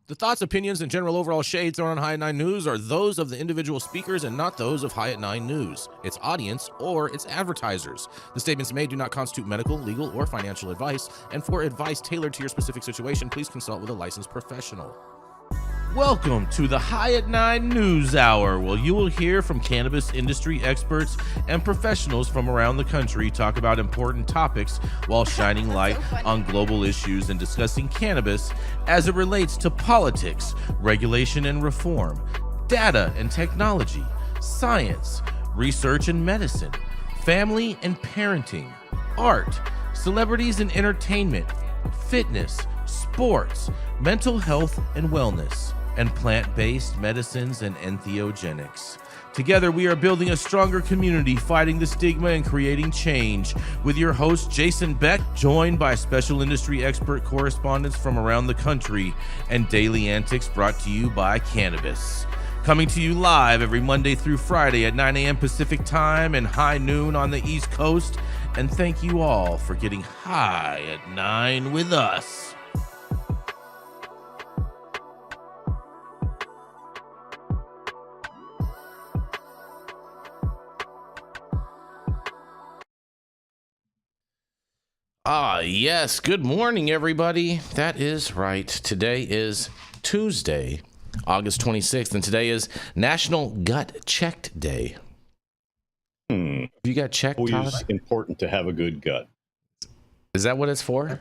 The thoughts, opinions, and general overall shades thrown on High at 9 News are those of the individual speakers and not those of High at 9 News, its audience, or its advertisers. The statements made do not constitute medical, legal, or financial advice, and for advice tailored to your specific situation, please consult with a licensed professional. Welcome to the High at 9 News Hour, where you will hear from cannabis industry experts and professionals from around the country talk about important topics while shining light on global issues and discussing cannabis as it relates to politics, regulation and reform, data and technology, science, research and medicine, family and parenting, art, celebrities and entertainment, fitness, sports, mental health and wellness, and plant-based medicines and entheogenics. Together, we are building a stronger community, fighting the stigma and creating change. With your host, Jason Beck, joined by special industry expert correspondents from around the country, and daily antics brought to you by cannabis. Coming to you live every Monday through Friday at 9 a.m. Pacific time and high noon on the East Coast. And thank you all for getting high at 9 with us. Yes. Good morning, everybody. That is right. Today is Tuesday, August 26th, and today is National Gut Checked Day. Have you got checked, Todd? Always important to have a good gut. Is that what it's for?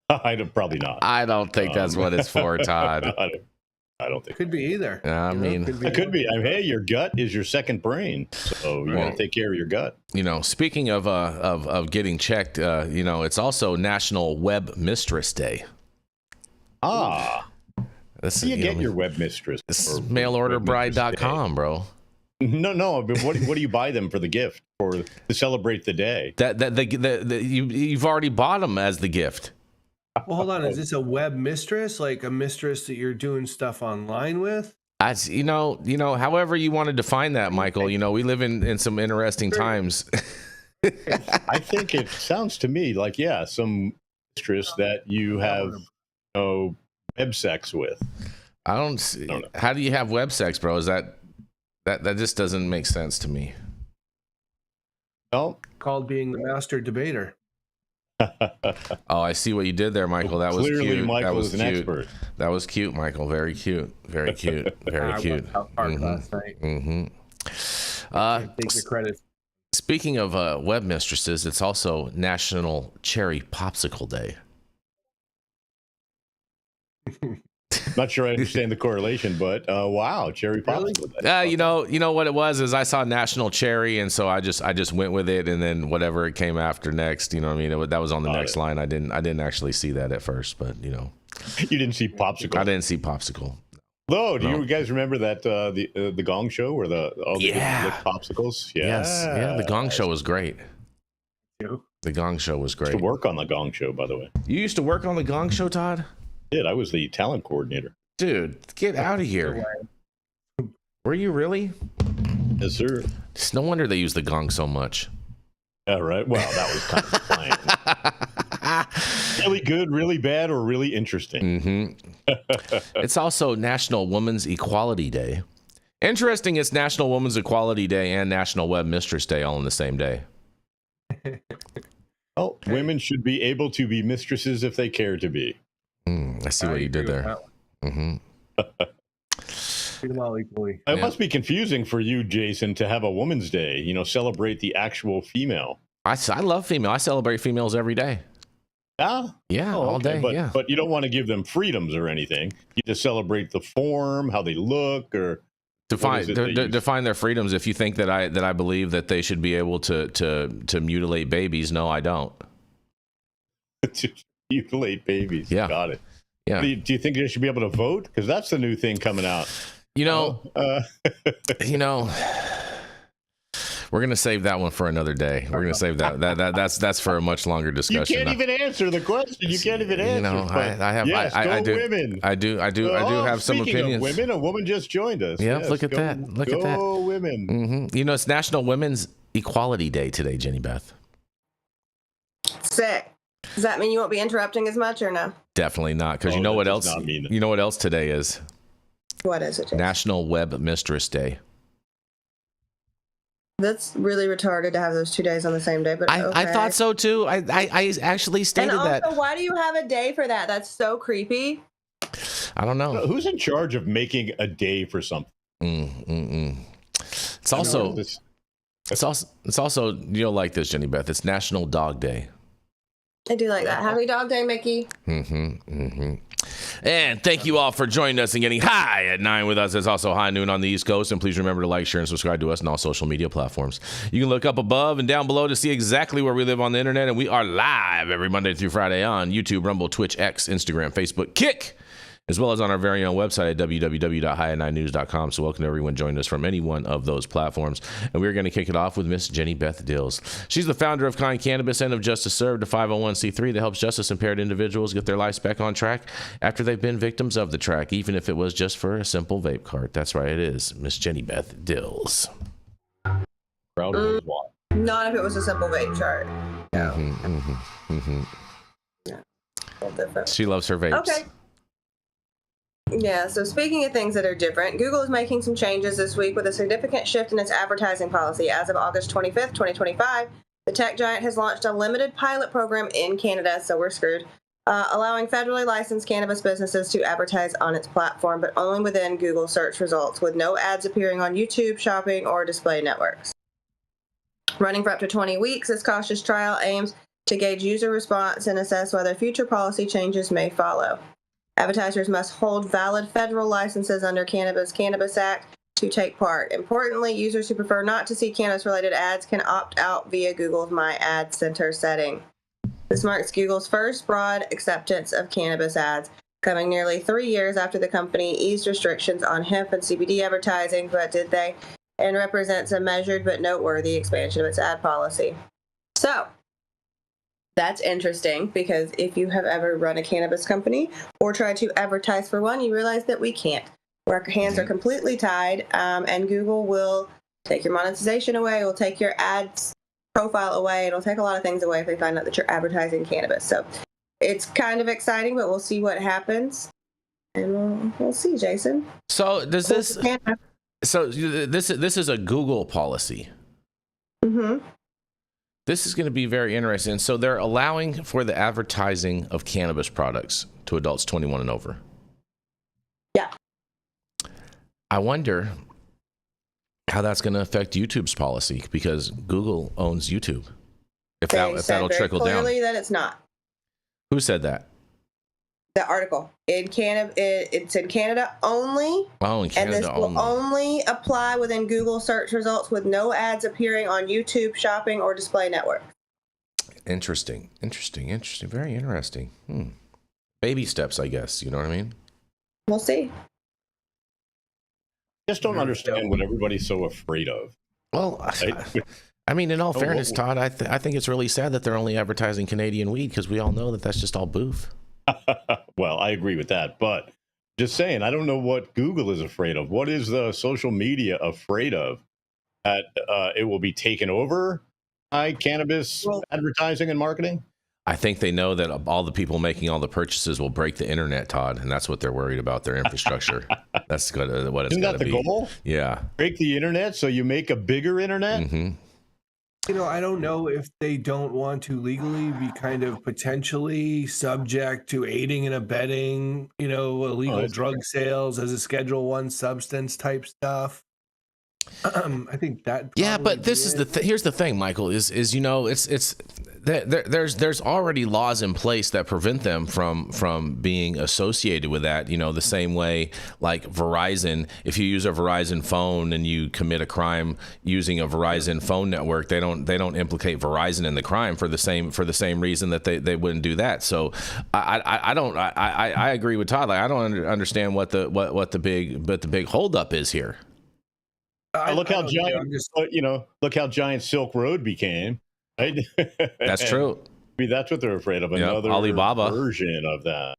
Probably not. I don't think that's what it's for, Todd. I don't think could be either. It could be. Hey, your gut is your second brain, so you got to take care of your gut. You know, speaking of getting checked, it's also National Web Mistress Day. This you get your web mistress. This is mailorderbride.com, bro. No. But what do you buy them for the gift to celebrate the day? You've already bought them as the gift. Well, hold on. Is this a web mistress, like a mistress that you're doing stuff online with? As however you want to define that, Michael. You know, we live in some interesting times. I think it sounds to me like some mistress that you have web sex with. I don't see. How do you have web sex, bro? Is that just doesn't make sense to me. Well, called being the master debater. Oh, I see what you did there, Michael. That was clearly cute. Michael that was is an cute. expert. That was cute, Michael. Very cute. Very cute. Very cute. Last night. Take your credit. Speaking of web mistresses, it's also National Cherry Popsicle Day. Not sure I understand the correlation, but wow, cherry popsicle. You know what it was is I saw National Cherry, and so I just went with it, and then whatever it came after next, you know what I mean? that was on the next line. I didn't actually see that at first, but you didn't see popsicle. I didn't see popsicle. Do you guys remember that the Gong Show where all the popsicles? Yes, the Gong Show was great. The Gong Show was great. I used to work on the Gong Show, by the way. You used to work on the Gong Show, Todd? I was the talent coordinator. Dude, get out of here. Were you really? Yes, sir. It's no wonder they use the gong so much. Yeah, right. Well, that was kind of plain. Really good, really bad, or really interesting. It's also National Women's Equality Day. Interesting, it's National Women's Equality Day and National Web Mistress Day all on the same day. Well, women should be able to be mistresses if they care to be. I see what you did there. It must be confusing for you, Jason, to have a Woman's Day, celebrate the actual female. I love female. I celebrate females every day. Yeah, all day. But you don't want to give them freedoms or anything. You just celebrate the form, how they look, or define their freedoms. If you think that I believe that they should be able to mutilate babies, no, I don't. Mutilate babies. Yeah. Got it. Yeah. Do you think they should be able to vote? Because that's the new thing coming out. We're gonna save that one for another day. We're gonna save that. That's for a much longer discussion. You can't even answer the question. You can't even answer. I do. Women. I do have some opinions. Of women, a woman just joined us. Yes, look at that. Look at that. Go women. It's National Women's Equality Day today, Jenny Beth. Sick. Does that mean you won't be interrupting as much or no? Definitely not, because you know what else? Not mean You know what else today is? What is it? Jason? National Web Mistress Day. That's really retarded to have those 2 days on the same day. But I okay. thought so too. I actually stated and also, that. why do you have a day for that? That's so creepy. I don't know. Who's in charge of making a day for something? It's also you'll like this, Jenny Beth. It's National Dog Day. I do like that. Happy Dog Day, Mickey. And thank you all for joining us and getting high at 9 with us. It's also high noon on the East Coast. And please remember to like, share, and subscribe to us on all social media platforms. You can look up above and down below to see exactly where we live on the internet. And we are live every Monday through Friday on YouTube, Rumble, Twitch, X, Instagram, Facebook, Kick, as well as on our very own website at www.high9news.com. So welcome to everyone joining us from any one of those platforms. And we're going to kick it off with Miss Jenny Beth Dills. She's the founder of Kind Cannabis and of Justice Served, a 501c3 that helps justice-impaired individuals get their lives back on track after they've been victims of the track, even if it was just for a simple vape cart. That's right, it is Miss Jenny Beth Dills. Proud of his wife. Not if it was a simple vape chart. Yeah. A little different. She loves her vapes. Okay. Yeah, so speaking of things that are different, Google is making some changes this week with a significant shift in its advertising policy. As of August 25th, 2025, the tech giant has launched a limited pilot program in Canada, so we're screwed, allowing federally licensed cannabis businesses to advertise on its platform, but only within Google search results, with no ads appearing on YouTube, shopping, or display networks. Running for up to 20 weeks, this cautious trial aims to gauge user response and assess whether future policy changes may follow. Advertisers must hold valid federal licenses under Cannabis Act to take part. Importantly, users who prefer not to see cannabis-related ads can opt out via Google's My Ad Center setting. This marks Google's first broad acceptance of cannabis ads, coming nearly 3 years after the company eased restrictions on hemp and CBD advertising, but did they? And represents a measured but noteworthy expansion of its ad policy. So, that's interesting, because if you have ever run a cannabis company or tried to advertise for one, you realize that we can't. Our hands are completely tied, and Google will take your monetization away, will take your ads profile away, it'll take a lot of things away if they find out that you're advertising cannabis. So it's kind of exciting, but we'll see what happens. And we'll see, Jason. So does this... So this is a Google policy. This is going to be very interesting. So they're allowing for the advertising of cannabis products to adults 21 and over. Yeah. I wonder how that's going to affect YouTube's policy, because Google owns YouTube. If that'll trickle down. Clearly that it's not. Who said that? The article in Canada, it's in Canada only. Oh, in Canada and this will only apply within Google search results, with no ads appearing on YouTube, shopping, or display network. Interesting. Very interesting. Baby steps, I guess. You know what I mean? We'll see. I just don't understand what everybody's so afraid of. Well, I mean, in all fairness, Todd, I think it's really sad that they're only advertising Canadian weed, because we all know that that's just all boof. Well, I agree with that, but just saying, I don't know what Google is afraid of. What is the social media afraid of? That it will be taken over by cannabis advertising and marketing? I think they know that all the people making all the purchases will break the internet, Todd, and that's what they're worried about, their infrastructure. That's what it's going to be. Isn't that the goal? Yeah. Break the internet so you make a bigger internet? You know, I don't know if they don't want to legally be kind of potentially subject to aiding and abetting, illegal drug sales as a Schedule I substance type stuff. I think that. Yeah, but this is here's the thing, Michael, is it's there's already laws in place that prevent them from being associated with that. The same way like Verizon, if you use a Verizon phone and you commit a crime using a Verizon phone network, they don't implicate Verizon in the crime for the same reason that they wouldn't do that. So I agree with Todd. Like, I don't understand what the big holdup is here. Look how giant Silk Road became, right? That's true. I mean, that's what they're afraid of. Another Alibaba version of that.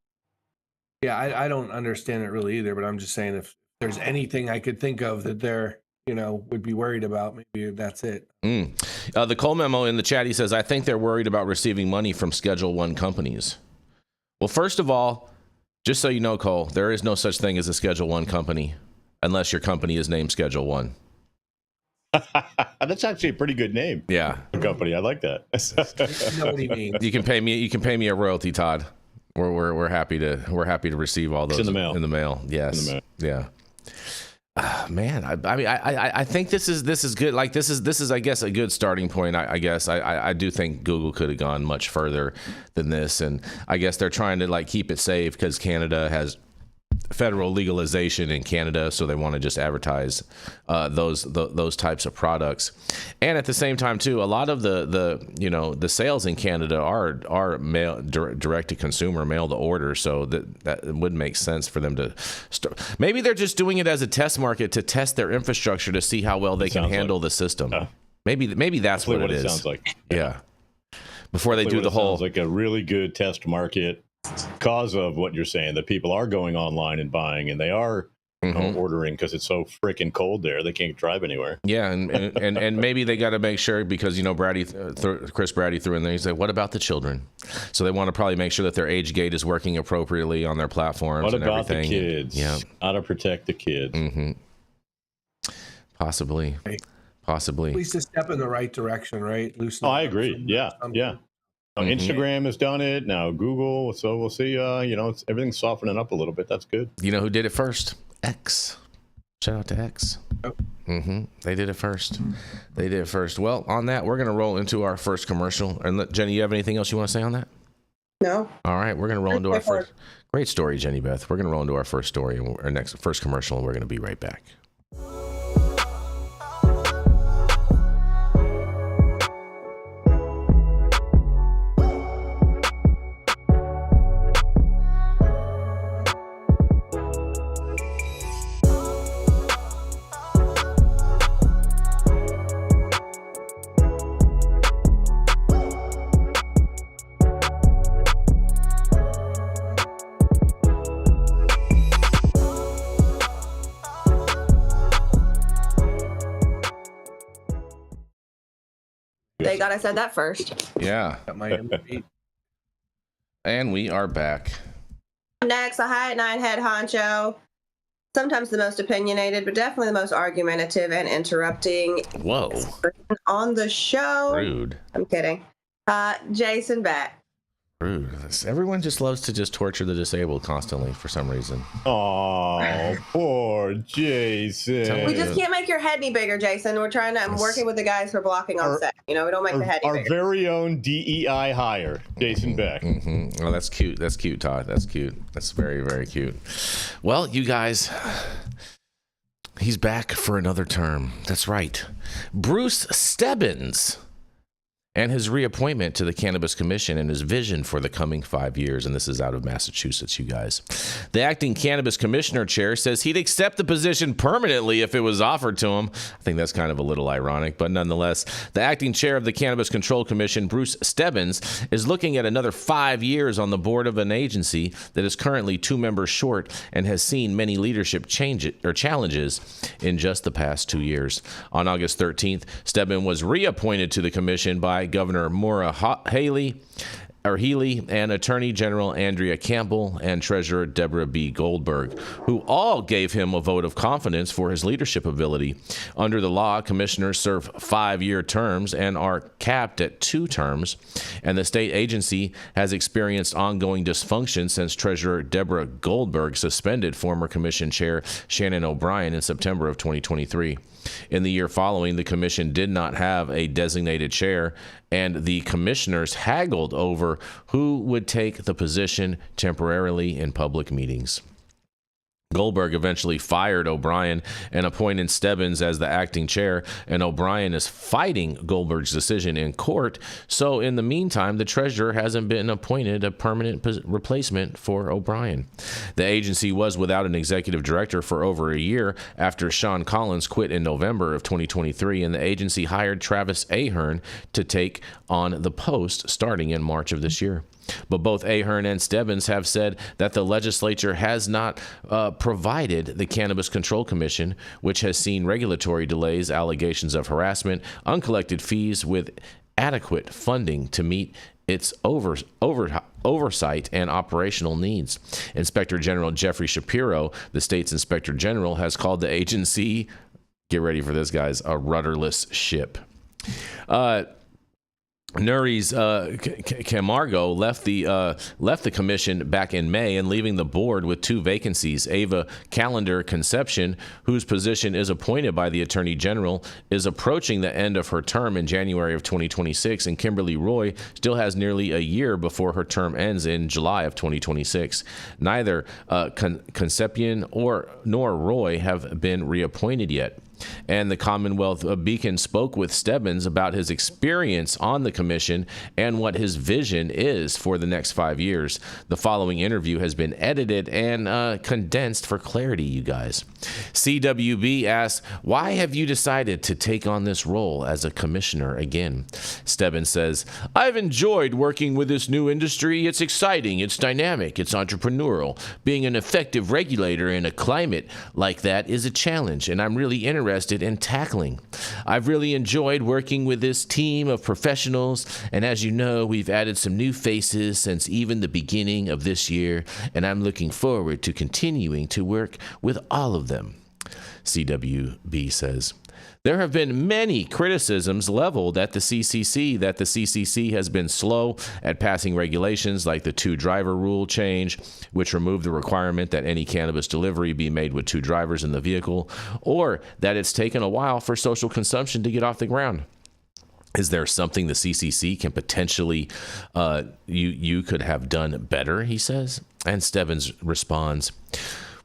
Yeah, I don't understand it really either, but I'm just saying, if there's anything I could think of that they're, would be worried about, maybe that's it. The Cole memo in the chat, he says, I think they're worried about receiving money from Schedule I companies. Well, first of all, just so you know, Cole, there is no such thing as a Schedule I company unless your company is named Schedule I. That's actually a pretty good name. Yeah. Company. I like that. You know what he means. You can pay me a royalty, Todd. We're happy to receive all those in the mail. In the mail. Yes. In the mail. Yeah. Man, I mean, I think this is good. Like this is I guess a good starting point. I guess I do think Google could have gone much further than this, and I guess they're trying to like keep it safe because Canada has federal legalization in Canada, so they want to just advertise those types of products. And at the same time too, a lot of the sales in Canada are mail direct to consumer, mail to order, so that would make sense for them to start. Maybe they're just doing it as a test market to test their infrastructure to see how well they can handle the system. Maybe that's what it is. Sounds like. Yeah. Before they do the whole, sounds like a really good test market. Because of what you're saying, that people are going online and buying, and they are ordering because it's so freaking cold there, they can't drive anywhere. Yeah, and maybe they got to make sure because Chris Brady threw in there. He said, "What about the children?" So they want to probably make sure that their age gate is working appropriately on their platforms. What and about everything. the kids? Yeah, how to protect the kids? Mm-hmm. Possibly. At least a step in the right direction, right? Loosen. I agree. Yeah. Instagram has done it now. Google, so we'll see. Everything's softening up a little bit. That's good. You know who did it first? X. Shout out to X. They did it first. Well, on that, we're gonna roll into our first commercial. And Jenny, you have anything else you want to say on that? No. All right, we're gonna roll into our first. Great story, Jenny Beth. We're gonna roll into our first story, our first commercial, and we're gonna be right back. Thank God I said that first. Yeah. And we are back. Next, a high at nine head honcho. Sometimes the most opinionated, but definitely the most argumentative and interrupting. Whoa. On the show. Rude. I'm kidding. Jason Beck. Rude. Everyone just loves to just torture the disabled constantly for some reason. Oh, poor Jason. We just can't make your head any bigger, Jason. I'm working with the guys who are blocking on set. We don't make the head any bigger. Our very own DEI hire, Jason Beck. Oh, that's cute. That's cute, Todd. That's cute. That's very, very cute. Well, you guys, he's back for another term. That's right. Bruce Stebbins. And his reappointment to the Cannabis Commission and his vision for the coming 5 years. And this is out of Massachusetts, you guys. The acting Cannabis Commissioner chair says he'd accept the position permanently if it was offered to him. I think that's kind of a little ironic, but nonetheless, the acting chair of the Cannabis Control Commission, Bruce Stebbins, is looking at another 5 years on the board of an agency that is currently 2 members short and has seen many leadership challenges in just the past 2 years. On August 13th, Stebbins was reappointed to the commission by Governor Maura Healey and Attorney General Andrea Campbell and Treasurer Deborah B. Goldberg, who all gave him a vote of confidence for his leadership ability. Under the law, commissioners serve 5-year terms and are capped at 2 terms, and the state agency has experienced ongoing dysfunction since Treasurer Deborah Goldberg suspended former commission chair Shannon O'Brien in September of 2023. In the year following, the commission did not have a designated chair, and the commissioners haggled over who would take the position temporarily in public meetings. Goldberg eventually fired O'Brien and appointed Stebbins as the acting chair, and O'Brien is fighting Goldberg's decision in court. So in the meantime, the treasurer hasn't been appointed a permanent replacement for O'Brien. The agency was without an executive director for over a year after Sean Collins quit in November of 2023, and the agency hired Travis Ahern to take on the post starting in March of this year. But both Ahern and Stebbins have said that the legislature has not provided the Cannabis Control Commission, which has seen regulatory delays, allegations of harassment, uncollected fees, with adequate funding to meet its oversight and operational needs. Inspector General Jeffrey Shapiro, the state's inspector general, has called the agency, get ready for this, guys, a rudderless ship. Nuri's Camargo left the commission back in May, and leaving the board with 2 vacancies. Ava Calendar Conception, whose position is appointed by the Attorney General, is approaching the end of her term in January of 2026, and Kimberly Roy still has nearly a year before her term ends in July of 2026. Neither Concepcion nor Roy have been reappointed yet. And the Commonwealth Beacon spoke with Stebbins about his experience on the commission and what his vision is for the next 5 years. The following interview has been edited and condensed for clarity, you guys. CWB asks, why have you decided to take on this role as a commissioner again? Stebbins says, I've enjoyed working with this new industry. It's exciting, it's dynamic, it's entrepreneurial. Being an effective regulator in a climate like that is a challenge, and I'm really interested in tackling. I've really enjoyed working with this team of professionals, and as you know, we've added some new faces since even the beginning of this year, and I'm looking forward to continuing to work with all of them. CWB says, there have been many criticisms leveled at the CCC that the CCC has been slow at passing regulations like the 2-driver rule change, which removed the requirement that any cannabis delivery be made with 2 drivers in the vehicle, or that it's taken a while for social consumption to get off the ground. Is there something the CCC can potentially, you could have done better, he says? And Stebbins responds,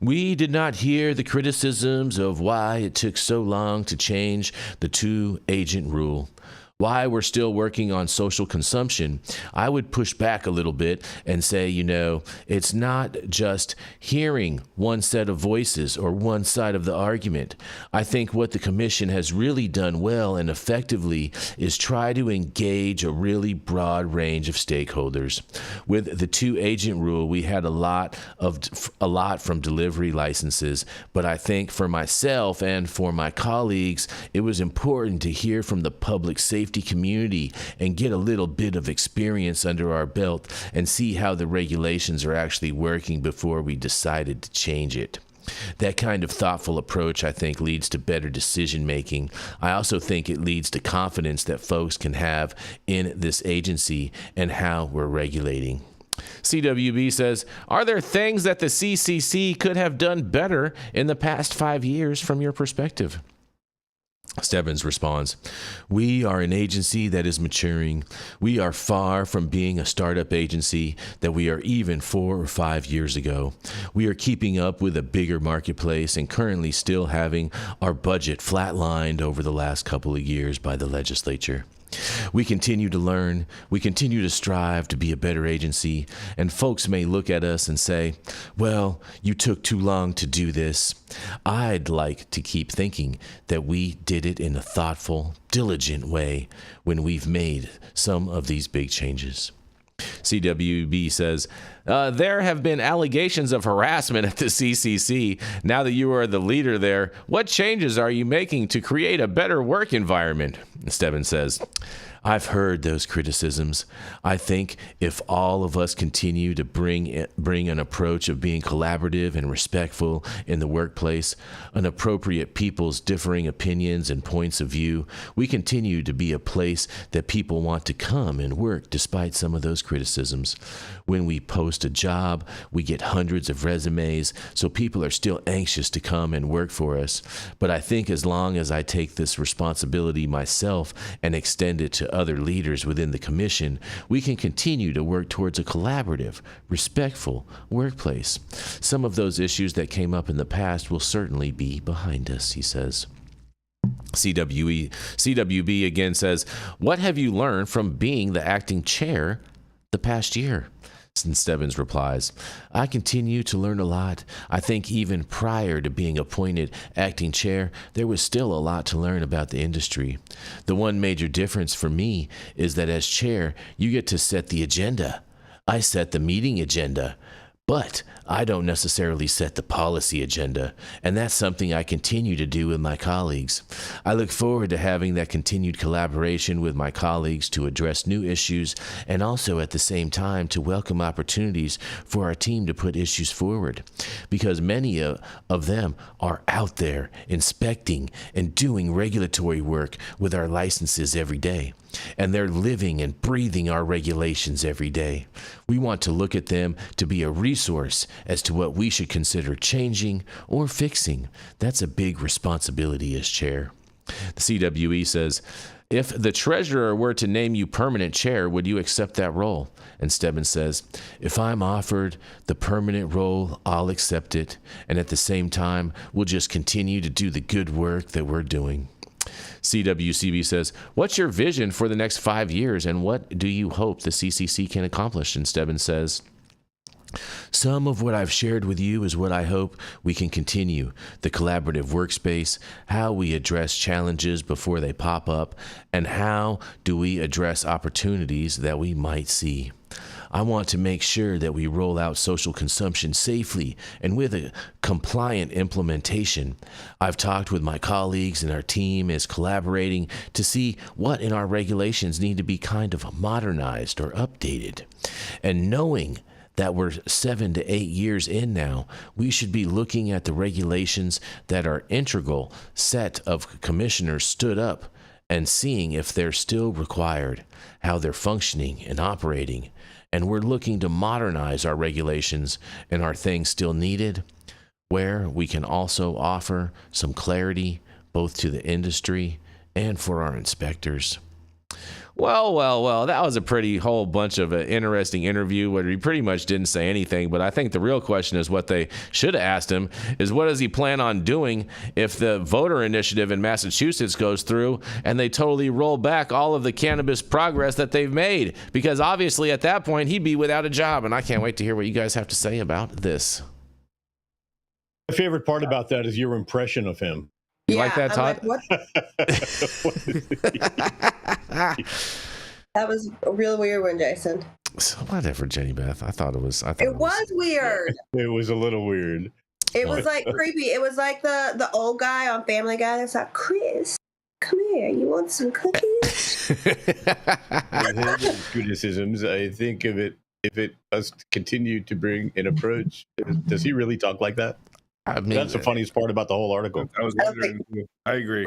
we did not hear the criticisms of why it took so long to change the 2-agent rule. Why we're still working on social consumption. I would push back a little bit and say, it's not just hearing one set of voices or one side of the argument. I think what the commission has really done well and effectively is try to engage a really broad range of stakeholders. With the 2-agent rule, we had a lot from delivery licenses, but I think for myself and for my colleagues, it was important to hear from the public safety community and get a little bit of experience under our belt and see how the regulations are actually working before we decided to change it. That kind of thoughtful approach, I think, leads to better decision making. I also think it leads to confidence that folks can have in this agency and how we're regulating. CWB says, are there things that the CCC could have done better in the past 5 years from your perspective? Stebbins responds, we are an agency that is maturing. We are far from being a startup agency that we are even 4 or 5 years ago. We are keeping up with a bigger marketplace and currently still having our budget flatlined over the last couple of years by the legislature. We continue to learn, we continue to strive to be a better agency, and folks may look at us and say, well, you took too long to do this. I'd like to keep thinking that we did it in a thoughtful, diligent way when we've made some of these big changes. CWB says, there have been allegations of harassment at the CCC. Now that you are the leader there, what changes are you making to create a better work environment? Stebbins says, I've heard those criticisms. I think if all of us continue to bring an approach of being collaborative and respectful in the workplace, an appropriate people's differing opinions and points of view, we continue to be a place that people want to come and work despite some of those criticisms. When we post a job, we get hundreds of resumes, so people are still anxious to come and work for us. But I think as long as I take this responsibility myself and extend it to other leaders within the commission, we can continue to work towards a collaborative, respectful workplace. Some of those issues that came up in the past will certainly be behind us, he says. CWB again says, what have you learned from being the acting chair the past year? And Stebbins replies, I continue to learn a lot. I think even prior to being appointed acting chair, there was still a lot to learn about the industry. The one major difference for me is that as chair, you get to set the agenda. I set the meeting agenda, but I don't necessarily set the policy agenda, and that's something I continue to do with my colleagues. I look forward to having that continued collaboration with my colleagues to address new issues and also at the same time to welcome opportunities for our team to put issues forward, because many of them are out there inspecting and doing regulatory work with our licenses every day, and they're living and breathing our regulations every day. We want to look at them to be a resource as to what we should consider changing or fixing. That's a big responsibility as chair. The CWE says, if the treasurer were to name you permanent chair, would you accept that role? And Stebbins says, if I'm offered the permanent role, I'll accept it. And at the same time, we'll just continue to do the good work that we're doing. CWCB says, what's your vision for the next 5 years and what do you hope the CCC can accomplish? And Stebbins says, some of what I've shared with you is what I hope we can continue. The collaborative workspace, how we address challenges before they pop up, and how do we address opportunities that we might see. I want to make sure that we roll out social consumption safely and with a compliant implementation. I've talked with my colleagues and our team is collaborating to see what in our regulations need to be kind of modernized or updated. And knowing that we're 7 to 8 years in now, we should be looking at the regulations that our integral set of commissioners stood up and seeing if they're still required, how they're functioning and operating. And we're looking to modernize our regulations, and are things still needed where we can also offer some clarity both to the industry and for our inspectors. Well, that was a pretty whole bunch of an interesting interview where he pretty much didn't say anything, but I think the real question is what they should have asked him is what does he plan on doing if the voter initiative in Massachusetts goes through and they totally roll back all of the cannabis progress that they've made? Because obviously at that point he'd be without a job, and I can't wait to hear what you guys have to say about this. My favorite part about that is your impression of him. You like that, Todd? Like, that was a real weird one, Jason. So whatever, Jenny Beth. I thought it was weird. It was a little weird. It was like creepy. It was like the old guy on Family Guy that's like, Chris, come here. You want some cookies? With his criticisms, I think if it does continue to bring an approach, does he really talk like that? I mean, that's the funniest part about the whole article. I was wondering. I agree.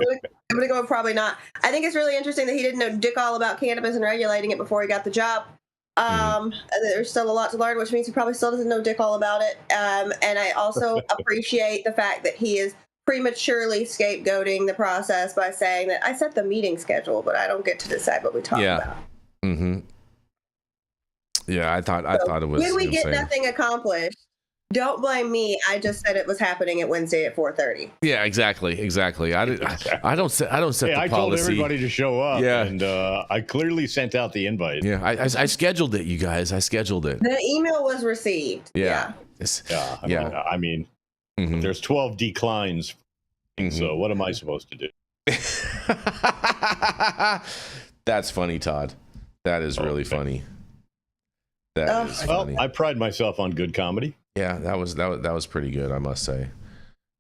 I'm gonna go with probably not. I think it's really interesting that he didn't know dick all about cannabis and regulating it before he got the job. There's still a lot to learn, which means he probably still doesn't know dick all about it. And I also appreciate the fact that he is prematurely scapegoating the process by saying that I set the meeting schedule, but I don't get to decide what we talk about. Mm-hmm. Yeah, I thought it was. When we insane. get nothing accomplished, don't blame me. I just said it was happening at Wednesday at 4:30. Yeah, exactly. I don't set the I policy. told everybody to show up. Yeah. And I clearly sent out the invite. Yeah, I scheduled it, you guys. I scheduled it. The email was received. Yeah. I mean, Mm-hmm. there's 12 declines. Mm-hmm. So what am I supposed to do? That's funny, Todd. That is really funny. That is funny. I pride myself on good comedy. Yeah, that was pretty good, I must say.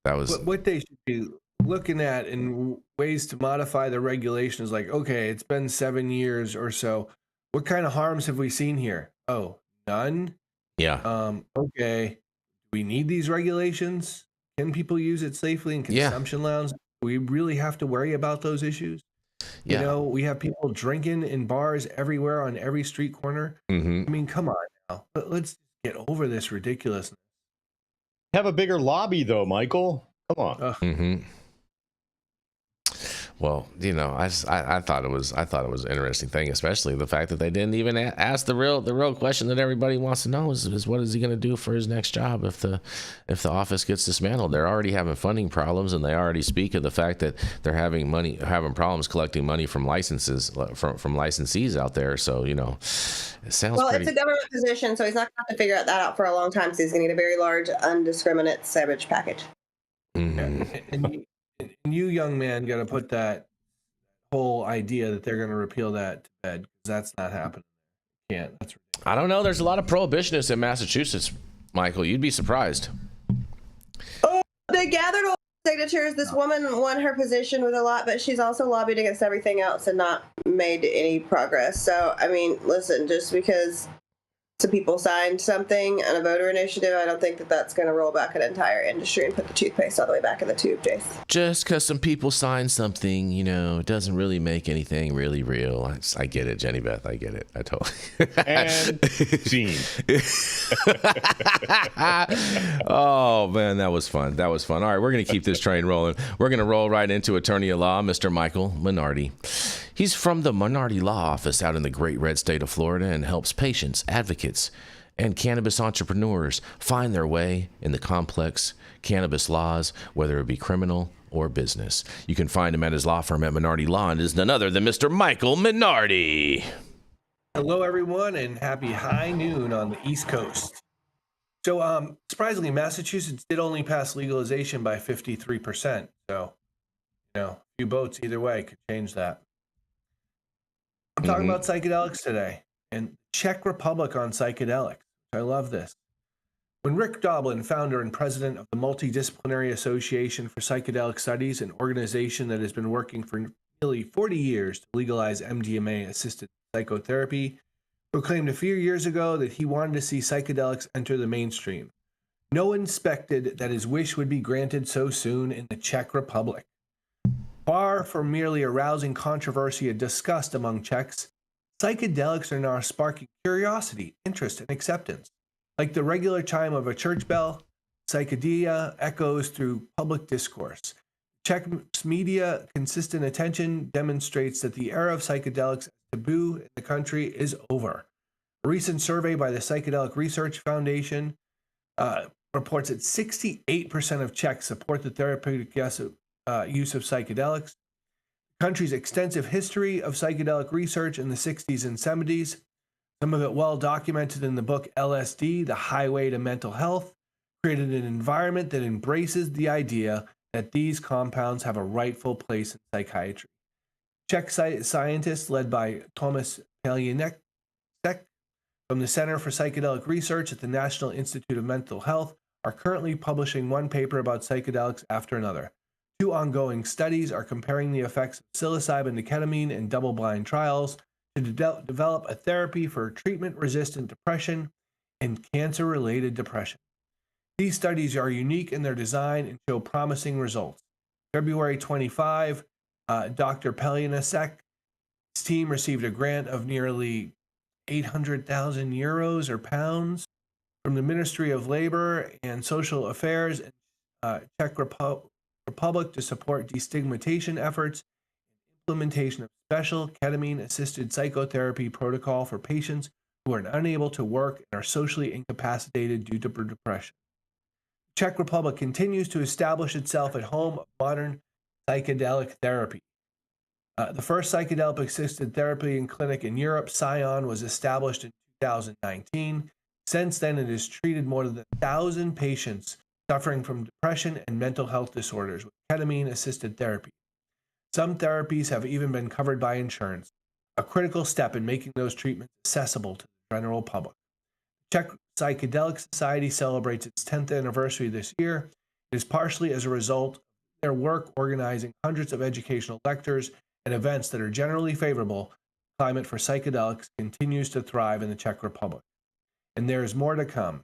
That was what they should be looking at in ways to modify the regulations. Like, okay, it's been 7 years or so. What kind of harms have we seen here? Oh, none. Yeah. Okay. We need these regulations. Can people use it safely in consumption lounge? Do we really have to worry about those issues? Yeah. You know, we have people drinking in bars everywhere on every street corner. Mm-hmm. I mean, come on now. Let's get over this ridiculousness. Have a bigger lobby, though, Michael. Come on. Mm-hmm. Well, you know, I thought it was an interesting thing, especially the fact that they didn't even ask the real question that everybody wants to know is what is he going to do for his next job if the office gets dismantled? They're already having funding problems, and they already speak of the fact that they're having problems collecting money from licenses from licensees out there. So, you know, it sounds it's a government position, so he's not going to have to figure that out for a long time. So he's going to get a very large, undiscriminate savage package. Mm-hmm. And you, young man, got to put that whole idea that they're going to repeal that to bed, because that's not happening. Can't. That's ridiculous. I don't know. There's a lot of prohibitionists in Massachusetts, Michael. You'd be surprised. Oh, they gathered all the signatures. This woman won her position with a lot, but she's also lobbied against everything else and not made any progress. So, I mean, listen, just because some people signed something on a voter initiative, I don't think that that's going to roll back an entire industry and put the toothpaste all the way back in the tube, Jace. Just because some people sign something, you know, doesn't really make anything really real. I get it, Jenny Beth. I get it. I totally. And scene. Oh, man, that was fun. That was fun. All right, we're going to keep this train rolling. We're going to roll right into attorney at law, Mr. Michael Minardi. He's from the Minardi Law Office out in the great red state of Florida and helps patients, advocates, and cannabis entrepreneurs find their way in the complex cannabis laws, whether it be criminal or business. You can find him at his law firm at Minardi Law, and is none other than Mr. Michael Minardi. Hello, everyone, and happy high noon on the East Coast. So, surprisingly, Massachusetts did only pass legalization by 53%. So, you know, a few votes either way could change that. I'm talking about psychedelics today, and Czech Republic on psychedelics. I love this. When Rick Doblin, founder and president of the Multidisciplinary Association for Psychedelic Studies, an organization that has been working for nearly 40 years to legalize MDMA-assisted psychotherapy, proclaimed a few years ago that he wanted to see psychedelics enter the mainstream. No one expected that his wish would be granted so soon in the Czech Republic. Far from merely arousing controversy and disgust among Czechs, psychedelics are now sparking curiosity, interest, and acceptance. Like the regular chime of a church bell, psychedelia echoes through public discourse. Czech's media consistent attention demonstrates that the era of psychedelics as taboo in the country is over. A recent survey by the Psychedelic Research Foundation reports that 68% of Czechs support the therapeutic use of psychedelics. The country's extensive history of psychedelic research in the 60s and 70s, some of it well documented in the book LSD, The Highway to Mental Health, created an environment that embraces the idea that these compounds have a rightful place in psychiatry. Czech scientists led by Thomas Palianek from the Center for Psychedelic Research at the National Institute of Mental Health are currently publishing one paper about psychedelics after another. Two ongoing studies are comparing the effects of psilocybin to ketamine in double-blind trials to develop a therapy for treatment-resistant depression and cancer-related depression. These studies are unique in their design and show promising results. February 25, Dr. Pelianasek's team received a grant of nearly 800,000 euros or pounds from the Ministry of Labor and Social Affairs in Czech Republic to support destigmatization efforts and implementation of special ketamine-assisted psychotherapy protocol for patients who are unable to work and are socially incapacitated due to depression. The Czech Republic continues to establish itself at home of modern psychedelic therapy. The first psychedelic-assisted therapy and clinic in Europe, Scion, was established in 2019. Since then, it has treated more than 1,000 patients suffering from depression and mental health disorders with ketamine-assisted therapy. Some therapies have even been covered by insurance, a critical step in making those treatments accessible to the general public. The Czech Psychedelic Society celebrates its 10th anniversary this year. It is partially as a result of their work organizing hundreds of educational lectures and events that are generally favorable. The climate for psychedelics continues to thrive in the Czech Republic. And there is more to come.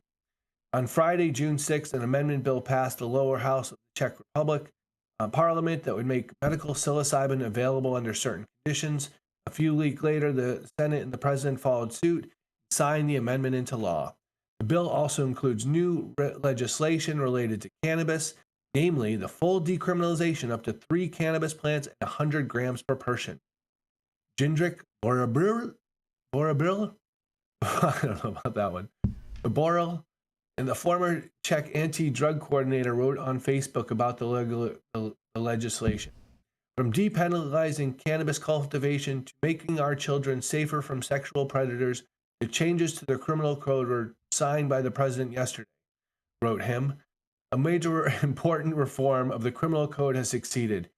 On Friday, June 6th, an amendment bill passed the lower house of the Czech Republic Parliament that would make medical psilocybin available under certain conditions. A few weeks later, the Senate and the President followed suit and signed the amendment into law. The bill also includes new legislation related to cannabis, namely the full decriminalization up to 3 cannabis plants and 100 grams per person. Jindřich Borobril? I don't know about that one. Boril, and the former Czech anti-drug coordinator, wrote on Facebook about the legislation. From depenalizing cannabis cultivation to making our children safer from sexual predators, the changes to the criminal code were signed by the president yesterday, wrote him. A major important reform of the criminal code has succeeded,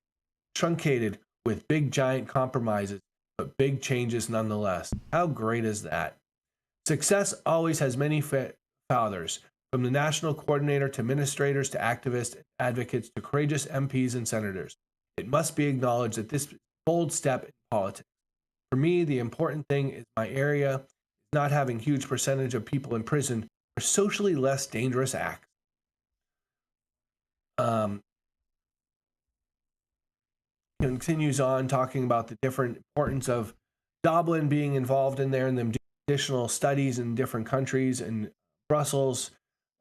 truncated with big giant compromises, but big changes nonetheless. How great is that? Success always has many fathers, from the national coordinator to administrators to activists, advocates to courageous MPs and senators. It must be acknowledged that this is a bold step in politics. For me, the important thing is my area is not having a huge percentage of people in prison for socially less dangerous acts. Continues on talking about the different importance of Dublin being involved in there and them doing additional studies in different countries, in Brussels,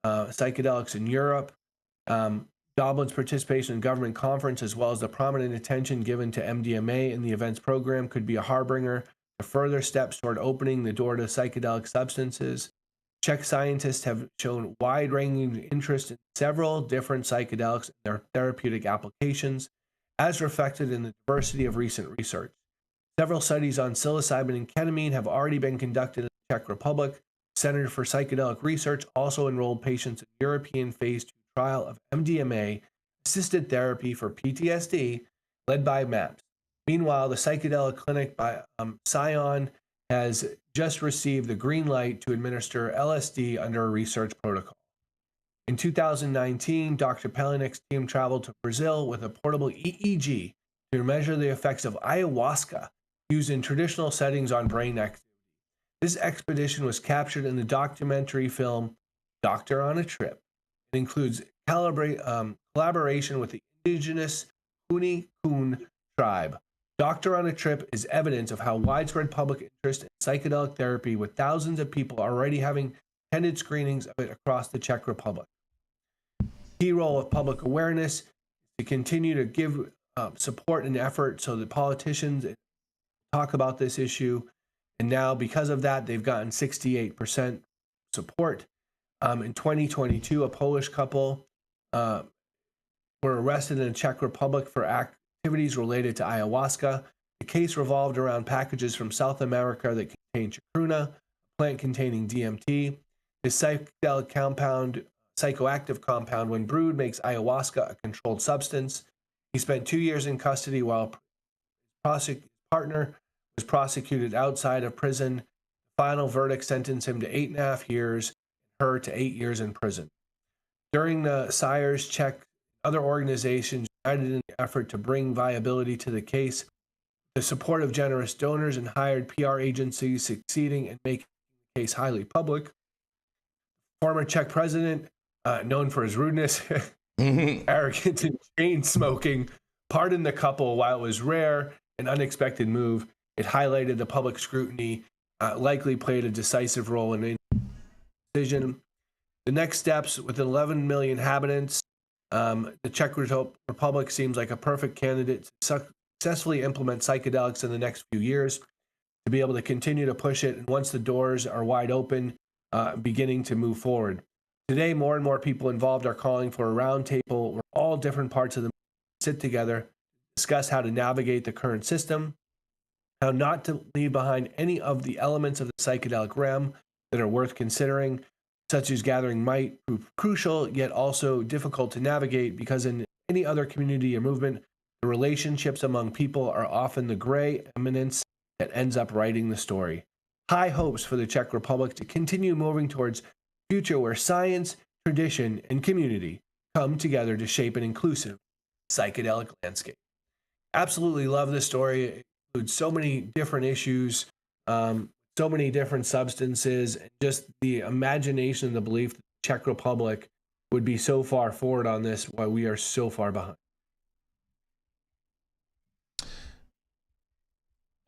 psychedelics in Europe, Dublin's participation in government conference, as well as the prominent attention given to MDMA in the events program, could be a harbinger to further steps toward opening the door to psychedelic substances. Czech scientists have shown wide-ranging interest in several different psychedelics and their therapeutic applications, as reflected in the diversity of recent research. Several studies on psilocybin and ketamine have already been conducted in the Czech Republic. The Center for Psychedelic Research also enrolled patients in the European Phase 2 trial of MDMA-assisted therapy for PTSD, led by MAPS. Meanwhile, the psychedelic clinic by Sion has just received the green light to administer LSD under a research protocol. In 2019, Dr. Pelinik's team traveled to Brazil with a portable EEG to measure the effects of ayahuasca used in traditional settings on brain activity. This expedition was captured in the documentary film Doctor on a Trip. It includes collaboration with the indigenous Kuni Kun tribe. Doctor on a Trip is evidence of how widespread public interest in psychedelic therapy, with thousands of people already having attended screenings of it across the Czech Republic. Key role of public awareness is to continue to give support and effort so that politicians talk about this issue. And now, because of that, they've gotten 68% support. In 2022, a Polish couple were arrested in the Czech Republic for activities related to ayahuasca. The case revolved around packages from South America that contained chacruna, a plant containing DMT. This psychoactive compound, when brewed, makes ayahuasca a controlled substance. He spent 2 years in custody while his partner was prosecuted outside of prison. The final verdict sentenced him to 8.5 years, her to 8 years in prison. During the Sires Czech, other organizations united in the effort to bring viability to the case. The support of generous donors and hired PR agencies succeeding in making the case highly public. Former Czech president, known for his rudeness, arrogance, and chain smoking, pardoned the couple. While it was rare and unexpected move, it highlighted the public scrutiny, likely played a decisive role in the decision. The next steps, with 11 million inhabitants, the Czech Republic seems like a perfect candidate to successfully implement psychedelics in the next few years, to be able to continue to push it, and once the doors are wide open, beginning to move forward. Today, more and more people involved are calling for a roundtable where all different parts of the sit together, discuss how to navigate the current system, how not to leave behind any of the elements of the psychedelic realm that are worth considering, such as gathering might prove crucial, yet also difficult to navigate, because in any other community or movement, the relationships among people are often the gray eminence that ends up writing the story. High hopes for the Czech Republic to continue moving towards a future where science, tradition, and community come together to shape an inclusive psychedelic landscape. Absolutely love this story. It includes so many different issues, so many different substances, and just the imagination and the belief that the Czech Republic would be so far forward on this while we are so far behind.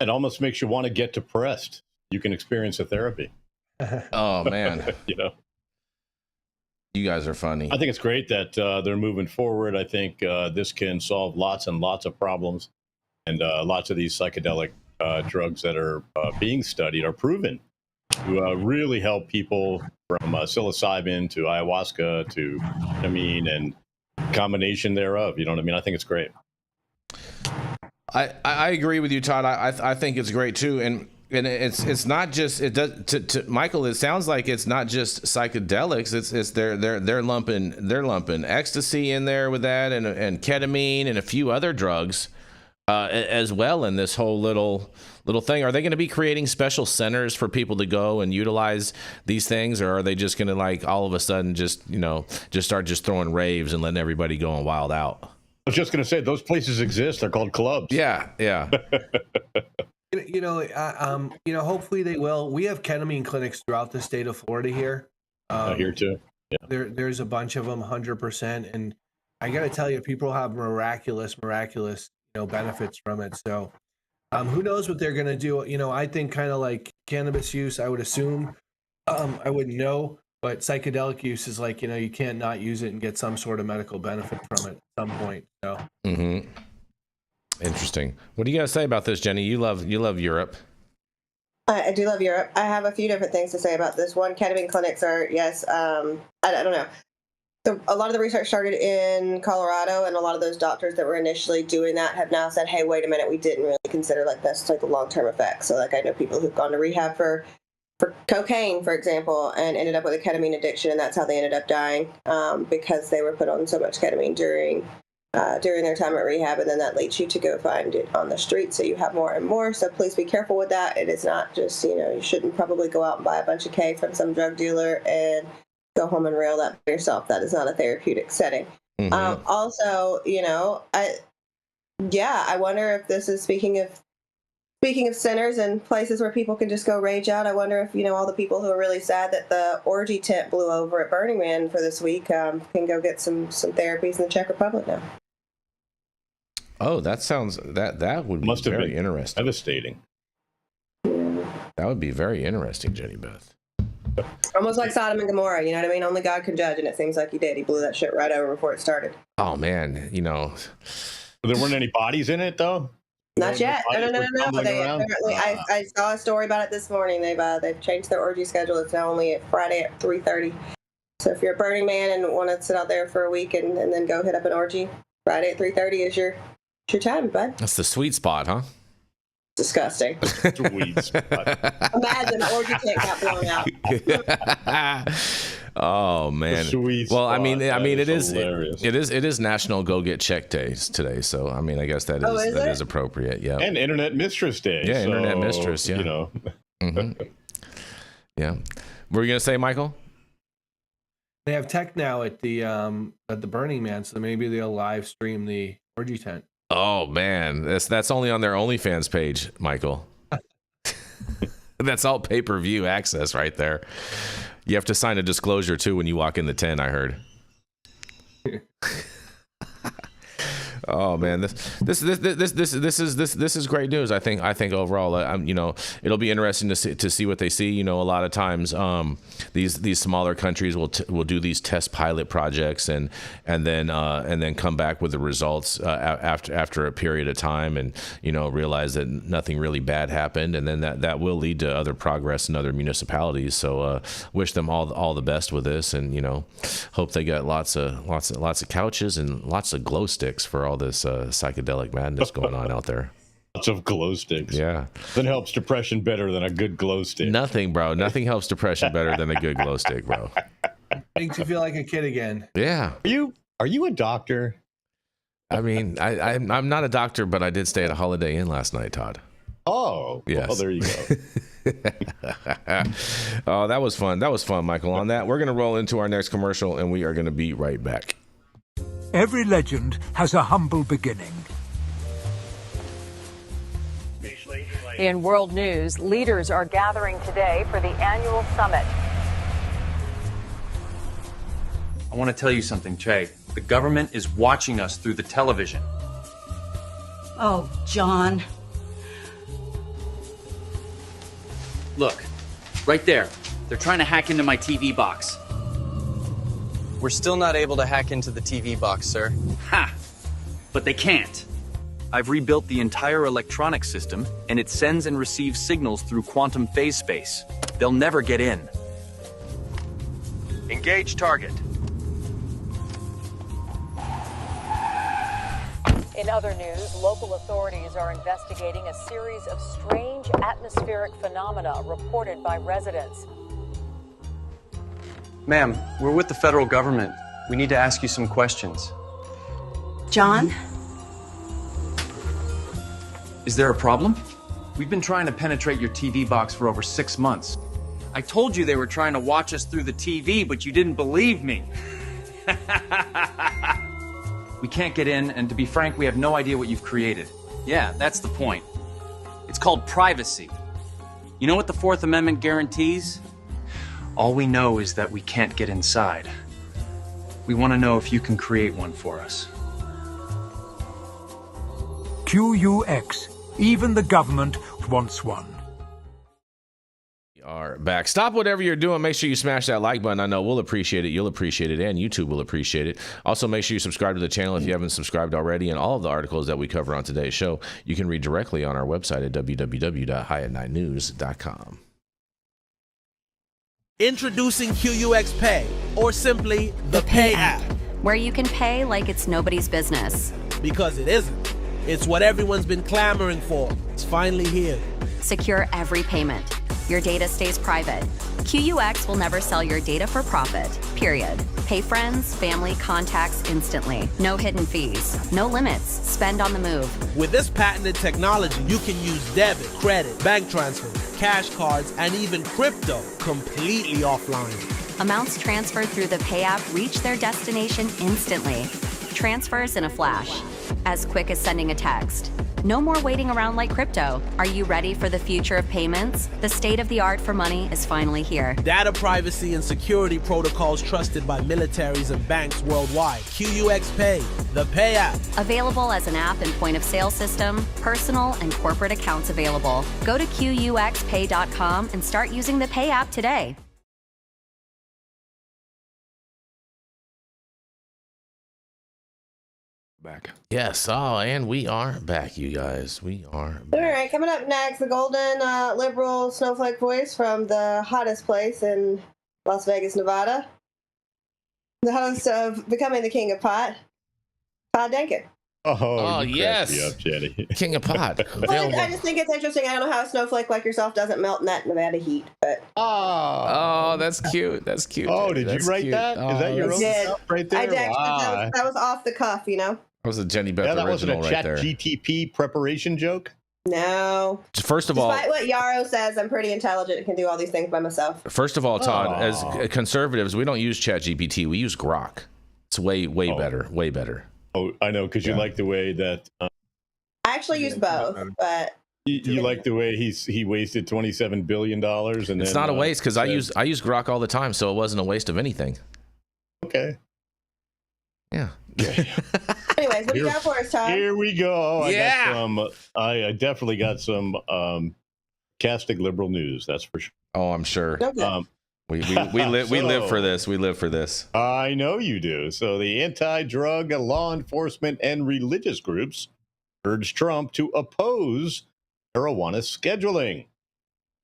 It almost makes you want to get depressed. You can experience a therapy. Oh, man. You know, you guys are funny. I think it's great that they're moving forward. I think this can solve lots and lots of problems. And lots of these psychedelic drugs that are being studied are proven to really help people, from psilocybin to ayahuasca to ketamine and combination thereof. You know what I mean? I think it's great. I agree with you, Todd. I think it's great too, and it's not just it does to Michael. It sounds like it's not just psychedelics. It's they're lumping ecstasy in there with that, and ketamine and a few other drugs as well in this whole little thing. Are they going to be creating special centers for people to go and utilize these things, or are they just going to like all of a sudden just start throwing raves and letting everybody go and wild out? I was just going to say those places exist. They're called clubs. Yeah. Hopefully they will. We have ketamine clinics throughout the state of Florida here. Here too. Yeah. There's a bunch of them, 100%, and I got to tell you, people have miraculous, benefits from it. So, who knows what they're going to do? I think kind of like cannabis use, I would assume, I wouldn't know, but psychedelic use is like, you can't not use it and get some sort of medical benefit from it at some point. So. Mm-hmm. Interesting. What do you guys say about this, Jenny? You love Europe. I do love Europe. I have a few different things to say about this. One, ketamine clinics are, yes, I don't know. A lot of the research started in Colorado, and a lot of those doctors that were initially doing that have now said, hey, wait a minute, we didn't really consider that's like the long-term effects. So like I know people who've gone to rehab for cocaine, for example, and ended up with a ketamine addiction, and that's how they ended up dying, because they were put on so much ketamine during their time at rehab, and then that leads you to go find it on the street, so you have more and more. So please be careful with that. It is not just, you shouldn't probably go out and buy a bunch of K from some drug dealer and go home and rail that for yourself. That is not a therapeutic setting. Mm-hmm. Also, I wonder if this is speaking of centers and places where people can just go rage out. I wonder if, all the people who are really sad that the orgy tent blew over at Burning Man for this week can go get some therapies in the Czech Republic now. Oh, that sounds that would be very interesting. Devastating. That would be very interesting, Jenny Beth. Almost like Sodom and Gomorrah, you know what I mean? Only God can judge, and it seems like he did. He blew that shit right over before it started. Oh man, There weren't any bodies in it though. Not yet. No. They apparently, I saw a story about it this morning. They've changed their orgy schedule. It's now only at Friday at 3:30. So if you're a Burning Man and want to sit out there for a week and then go hit up an orgy, Friday at 3:30 is your time, bud. That's the sweet spot, huh? Disgusting. Sweet spot. Imagine the orgy tent got blown out. Oh man. Well, I mean, it is National Go Get Check Day today, so I mean, I guess that is appropriate. Yeah. And Internet Mistress Day. Yeah, Internet Mistress. Yeah. Mm-hmm. Yeah. What were you gonna say, Michael? They have tech now at the Burning Man, so maybe they'll live stream the orgy tent. Oh man, that's only on their OnlyFans page, Michael. That's all pay-per-view access right there. You have to sign a disclosure too when you walk in the tent, I heard. Oh man, this is great news. I think overall, it'll be interesting to see what they see. A lot of times, these smaller countries will do these test pilot projects and then come back with the results after a period of time, and realize that nothing really bad happened, and then that will lead to other progress in other municipalities. So wish them all the best with this, and hope they got lots of couches and lots of glow sticks for all this psychedelic madness going on out there. Lots of glow sticks. Yeah. That helps depression better than a good glow stick. Nothing, bro. Nothing helps depression better than a good glow stick, bro. Makes you feel like a kid again. Yeah. Are you a doctor? I mean, I'm not a doctor, but I did stay at a Holiday Inn last night, Todd. Oh, yes. Well, there you go. Oh, that was fun. That was fun, Michael. On that, we're going to roll into our next commercial, and we are going to be right back. Every legend has a humble beginning. In world news, leaders are gathering today for the annual summit. I want to tell you something, Che. The government is watching us through the television. Oh, John. Look, right there. They're trying to hack into my TV box. We're still not able to hack into the TV box, sir. Ha! But they can't. I've rebuilt the entire electronic system, and it sends and receives signals through quantum phase space. They'll never get in. Engage target. In other news, local authorities are investigating a series of strange atmospheric phenomena reported by residents. Ma'am, we're with the federal government. We need to ask you some questions. John? Is there a problem? We've been trying to penetrate your TV box for over 6 months. I told you they were trying to watch us through the TV, but you didn't believe me. We can't get in, and to be frank, we have no idea what you've created. Yeah, that's the point. It's called privacy. You know what the Fourth Amendment guarantees? All we know is that we can't get inside. We want to know if you can create one for us. QUX. Even the government wants one. We are back. Stop whatever you're doing. Make sure you smash that like button. I know we'll appreciate it. You'll appreciate it. And YouTube will appreciate it. Also, make sure you subscribe to the channel if you haven't subscribed already. And all of the articles that we cover on today's show, you can read directly on our website at www.highat9news.com. Introducing QUX Pay, or simply the Pay app. Where you can pay like it's nobody's business. Because it isn't. It's what everyone's been clamoring for. It's finally here. Secure every payment. Your data stays private. QUX will never sell your data for profit, period. Pay friends, family, contacts instantly. No hidden fees. No limits. Spend on the move. With this patented technology, you can use debit, credit, bank transfers, cash cards, and even crypto completely offline. Amounts transferred through the Pay app reach their destination instantly. Transfers in a flash. As quick as sending a text. No more waiting around like crypto. Are you ready for the future of payments? The state of the art for money is finally here. Data privacy and security protocols trusted by militaries and banks worldwide. QUX Pay, the Pay app. Available as an app and point of sale system, personal and corporate accounts available. Go to QUXPay.com and start using the Pay app today. Back. Yes. Oh, and we are back, you guys. We are back. All right, coming up next, the golden liberal snowflake voice from the hottest place in Las Vegas, Nevada. The host of Becoming the King of Pot, Todd Denkin. Oh yes. Me up, Jenny. King of Pot. Well, I just think it's interesting. I don't know how a snowflake like yourself doesn't melt in that Nevada heat, but oh, that's cute. That's cute. Oh, did you write that? Is that your own stuff right there? I did. Wow. That was off the cuff, you know. That was a Jenny Beth that original wasn't a right there. ChatGPT preparation joke? No. First of all, despite what Yarrow says, I'm pretty intelligent and can do all these things by myself. First of all, Todd, as conservatives, we don't use ChatGPT. We use Grok. It's way better. Way better. Oh, I know, because you like the way that... I actually use both, but... You like the way he wasted $27 billion? And it's not a waste, because I use Grok all the time, so it wasn't a waste of anything. Okay. Yeah. Anyways, what do you got for us, Todd? Here we go. Yeah. I definitely got some casting liberal news. That's for sure. Oh, I'm sure. Okay. We live for this. We live for this. I know you do. So the anti-drug, law enforcement, and religious groups urged Trump to oppose marijuana scheduling.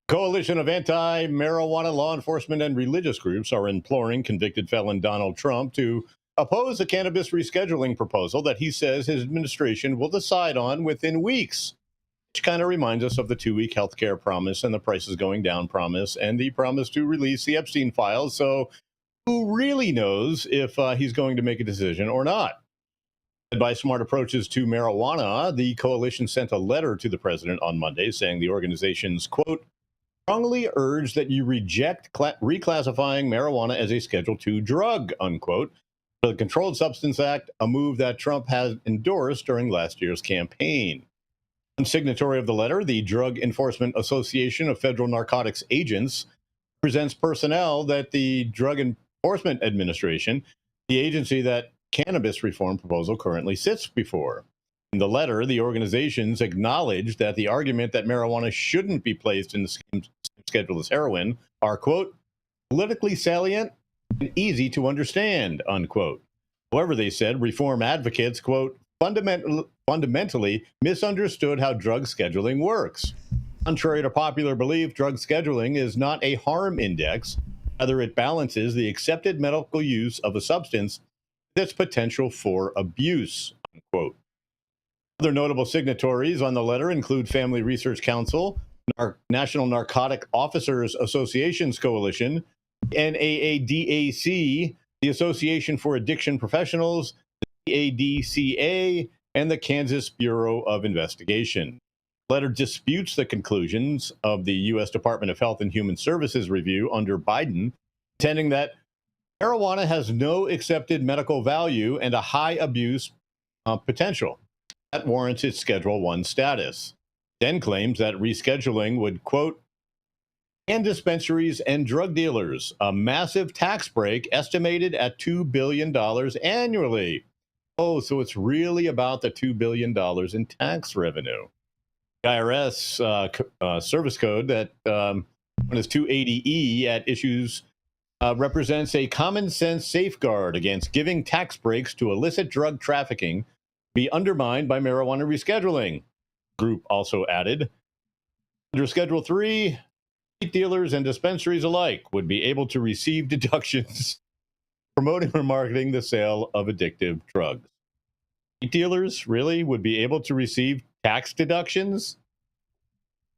Coalition of anti-marijuana law enforcement and religious groups are imploring convicted felon Donald Trump to oppose a cannabis rescheduling proposal that he says his administration will decide on within weeks, which kind of reminds us of the 2-week healthcare promise and the prices going down promise and the promise to release the Epstein files. So who really knows if he's going to make a decision or not? Led by smart approaches to marijuana, the coalition sent a letter to the president on Monday saying the organization's, quote, strongly urge that you reject reclassifying marijuana as a Schedule II drug, unquote, for the Controlled Substance Act, a move that Trump has endorsed during last year's campaign. One signatory of the letter, the Drug Enforcement Association of Federal Narcotics Agents, presents personnel that the Drug Enforcement Administration, the agency that cannabis reform proposal currently sits before. In the letter, the organizations acknowledge that the argument that marijuana shouldn't be placed in the same schedule as heroin are, quote, politically salient and easy to understand, unquote. However, they said reform advocates, quote, fundamentally misunderstood how drug scheduling works. Contrary to popular belief, drug scheduling is not a harm index. Rather, it balances the accepted medical use of a substance with its potential for abuse, unquote. Other notable signatories on the letter include Family Research Council, National Narcotic Officers Associations Coalition, NAADAC, the Association for Addiction Professionals, the ADCA, and the Kansas Bureau of Investigation. The letter disputes the conclusions of the U.S. Department of Health and Human Services review under Biden, contending that marijuana has no accepted medical value and a high abuse potential that warrants its Schedule 1 status. Then claims that rescheduling would, quote, hand dispensaries and drug dealers a massive tax break estimated at $2 billion annually. Oh, so it's really about the $2 billion in tax revenue. The IRS service code that known as 280E at issues represents a common sense safeguard against giving tax breaks to illicit drug trafficking be undermined by marijuana rescheduling. The group also added, under Schedule 3, dealers and dispensaries alike would be able to receive deductions promoting or marketing the sale of addictive drugs. Dealers really would be able to receive tax deductions?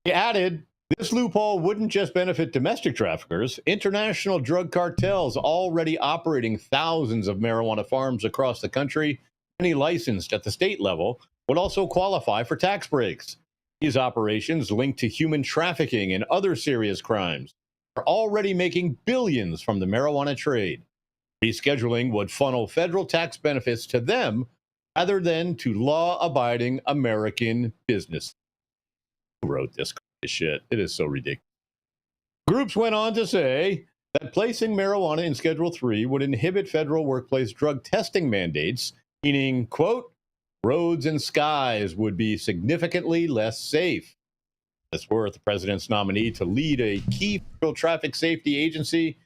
He added, this loophole wouldn't just benefit domestic traffickers. International drug cartels already operating thousands of marijuana farms across the country, many licensed at the state level, would also qualify for tax breaks. These operations linked to human trafficking and other serious crimes are already making billions from the marijuana trade. Rescheduling would funnel federal tax benefits to them rather than to law-abiding American business. Who wrote this shit? It is so ridiculous. Groups went on to say that placing marijuana in Schedule 3 would inhibit federal workplace drug testing mandates, meaning, quote, roads and skies would be significantly less safe. That's worth the president's nominee to lead a key federal traffic safety agency.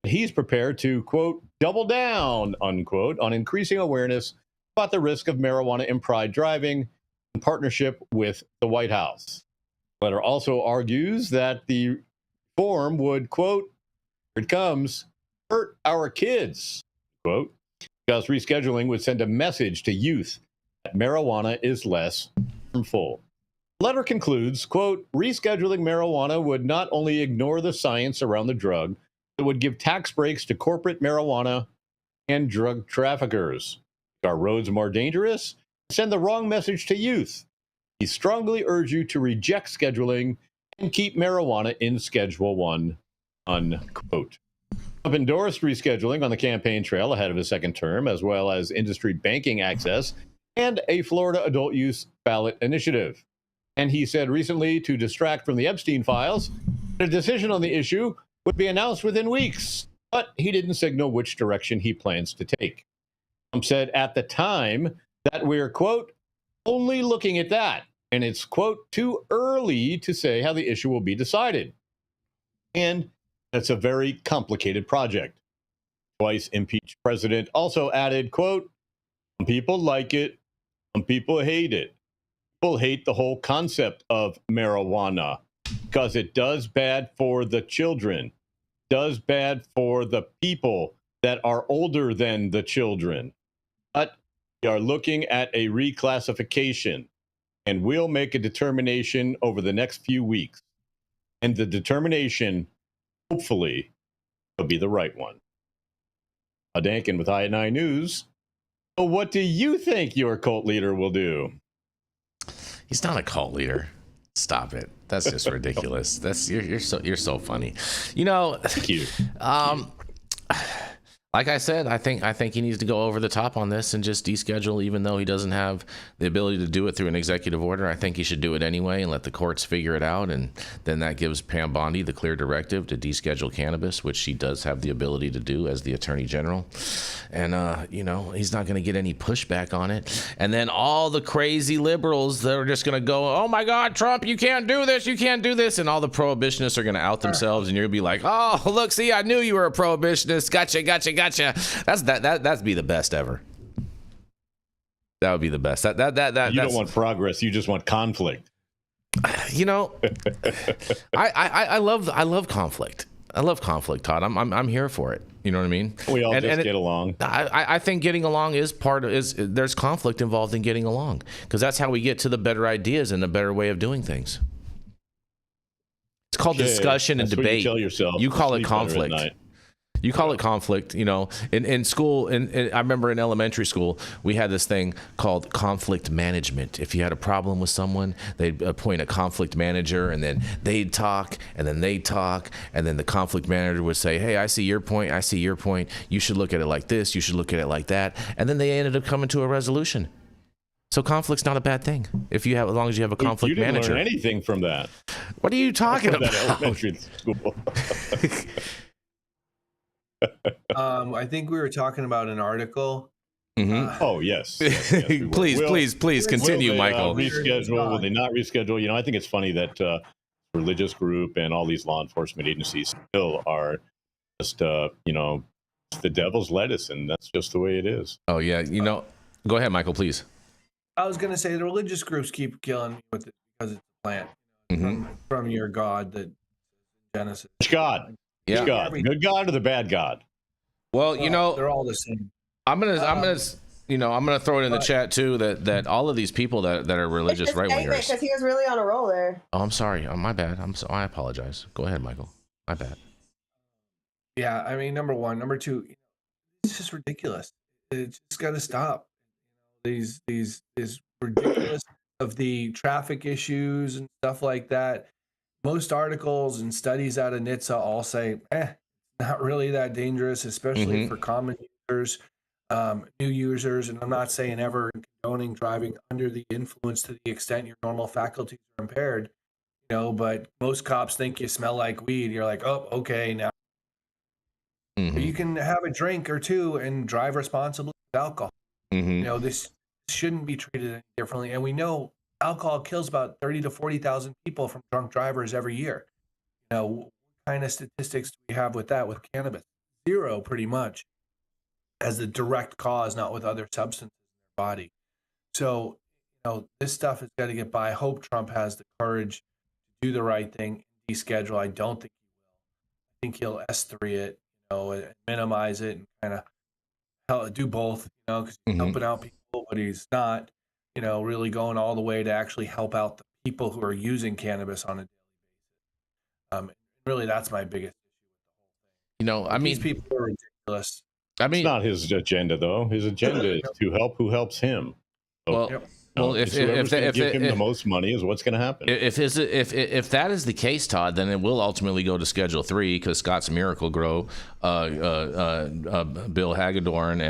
He's prepared to, quote, double down, unquote, on increasing awareness about the risk of marijuana in pride driving in partnership with the White House. The letter also argues that the reform would, quote, here it comes, hurt our kids, quote, because rescheduling would send a message to youth that marijuana is less harmful. The letter concludes, quote, rescheduling marijuana would not only ignore the science around the drug, it would give tax breaks to corporate marijuana and drug traffickers. Our roads more dangerous? Send the wrong message to youth. We strongly urge you to reject scheduling and keep marijuana in Schedule 1, unquote. Trump endorsed rescheduling on the campaign trail ahead of his second term, as well as industry banking access and a Florida adult use ballot initiative. And he said recently, to distract from the Epstein files, that a decision on the issue would be announced within weeks, but he didn't signal which direction he plans to take. Trump said at the time that we're, quote, only looking at that, and it's, quote, too early to say how the issue will be decided. And that's a very complicated project. Twice impeached president also added, quote, some people like it, some people hate it. People hate the whole concept of marijuana because it does bad for the children, does bad for the people that are older than the children. But we are looking at a reclassification, and we'll make a determination over the next few weeks. And the determination, hopefully, will be the right one. Todd Denkin with I9 News. So what do you think your cult leader will do? He's not a cult leader. Stop it. That's just ridiculous. That's you're so funny. You know, thank you. Like I said, I think he needs to go over the top on this and just deschedule, even though he doesn't have the ability to do it through an executive order. I think he should do it anyway and let the courts figure it out. And then that gives Pam Bondi the clear directive to deschedule cannabis, which she does have the ability to do as the attorney general. And, you know, he's not going to get any pushback on it. And then all the crazy liberals that are just going to go, oh, my God, Trump, you can't do this. You can't do this. And all the prohibitionists are going to out themselves. And you're going to be like, oh, look, see, I knew you were a prohibitionist. Gotcha. That'd be the best ever. That would be the best. That you don't want progress. You just want conflict. You know, I love conflict. I love conflict, Todd. I'm here for it. You know what I mean? We all get along. I think getting along is there's conflict involved in getting along, because that's how we get to the better ideas and the better way of doing things. It's called discussion and debate. You tell yourself. You call it conflict. You call it conflict. You know, in school, I remember in elementary school, we had this thing called conflict management. If you had a problem with someone, they'd appoint a conflict manager, and then they'd talk, and then they'd talk, and then the conflict manager would say, hey, I see your point, I see your point. You should look at it like this, you should look at it like that. And then they ended up coming to a resolution. So conflict's not a bad thing if you have, as long as you have a conflict manager. You didn't learn anything from that. What are you talking about? That elementary school. I think we were talking about an article. Mm-hmm. Oh yes. please continue, Michael. Reschedule? Will they not reschedule? You know, I think it's funny that religious group and all these law enforcement agencies still are just, you know, the devil's lettuce, and that's just the way it is. Oh yeah, you know. Go ahead, Michael, please. I was going to say the religious groups keep killing me with it because it's a plant from your God that Genesis. Which God? Yeah. Which God? Good God or the bad God? Well, you know, they're all the same. I'm gonna throw it in the chat too that all of these people that are religious right wingers. Because he was really on a roll there. Oh, I'm sorry. Oh, my bad. I apologize. Go ahead, Michael. My bad. Yeah, I mean, number one, number two, it's just ridiculous. It's just got to stop. These ridiculous of the traffic issues and stuff like that. Most articles and studies out of NHTSA all say, not really that dangerous, especially for common users, new users. And I'm not saying ever condoning driving under the influence to the extent your normal faculties are impaired, you know, but most cops think you smell like weed. You're like, oh, okay, now. You can have a drink or two and drive responsibly with alcohol. You know, this shouldn't be treated any differently. And we know alcohol kills about 30 to 40,000 people from drunk drivers every year. You know, what kind of statistics do we have with that with cannabis? Zero, pretty much, as the direct cause, not with other substances in their body. So, you know, this stuff has got to get by. I hope Trump has the courage to do the right thing, deschedule. I don't think he will. I think he'll S3 it, you know, and minimize it and kind of do both, you know, because he's helping out people, but he's not, you know, really going all the way to actually help out the people who are using cannabis on a daily basis. Really, that's my biggest issue. You know, I mean, these people are ridiculous. I mean, it's not his agenda, though. His agenda is to help who helps him. So, well, if give him the most money is what's going to happen. If that is the case, Todd, then it will ultimately go to Schedule 3 because Scott's Miracle Grow, Bill Hagedorn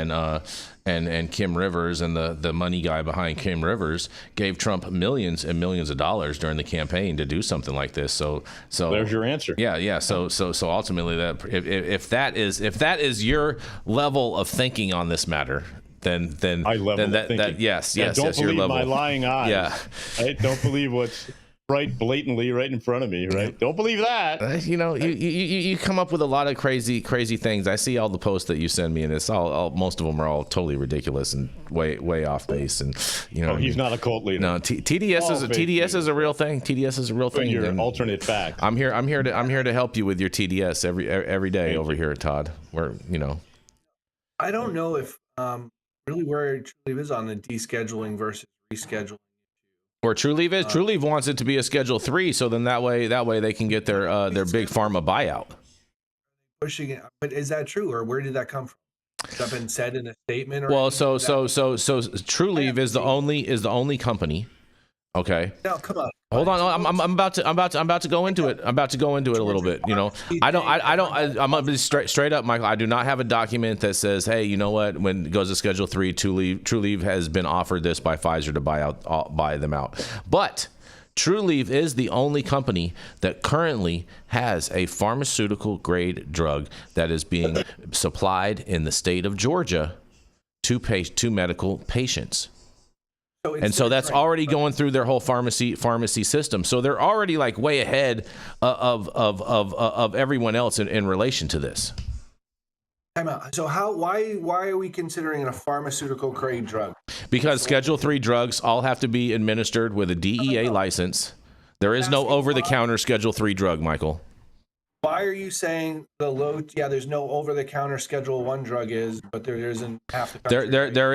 and Kim Rivers and the money guy behind Kim Rivers gave Trump millions and millions of dollars during the campaign to do something like this. So there's your answer. Yeah. So ultimately, that if that is your level of thinking on this matter. Then yes, don't believe your my lying eyes. Yeah, right? Don't believe what's blatantly right in front of me. Right? Don't believe that. You know, you come up with a lot of crazy things. I see all the posts that you send me, and it's all most of them are all totally ridiculous and way off base. And you know, he's not a cult leader. No, TDS is a real thing. TDS is a real thing. Your alternate fact. I'm here to help you with your TDS every day over here at Todd. Where you know, I don't know if really where True Leave is on the descheduling versus rescheduling. Where True Leave is, True Leave wants it to be a Schedule 3, so then that way they can get their big pharma buyout. Pushing it, but is that true, or where did that come from? Has that been said in a statement? Or well, so True Leave is the only company. Okay. No, come on. Hold on. I'm about to go into it. I'm about to go into it a little bit. You know, I'm gonna be straight up, Michael. I do not have a document that says, hey, you know what? When it goes to Schedule 3, True Leave has been offered this by Pfizer to buy them out. But True Leave is the only company that currently has a pharmaceutical grade drug that is being supplied in the state of Georgia to medical patients. So that's already going through their whole pharmacy system. So they're already like way ahead of everyone else in relation to this. So why are we considering it a pharmaceutical grade drug? Because Schedule 3 drugs all have to be administered with a DEA license. There is no over-the-counter Schedule 3 drug, Michael. Why are you saying there's no over-the-counter Schedule 1 drug but there isn't half the country? There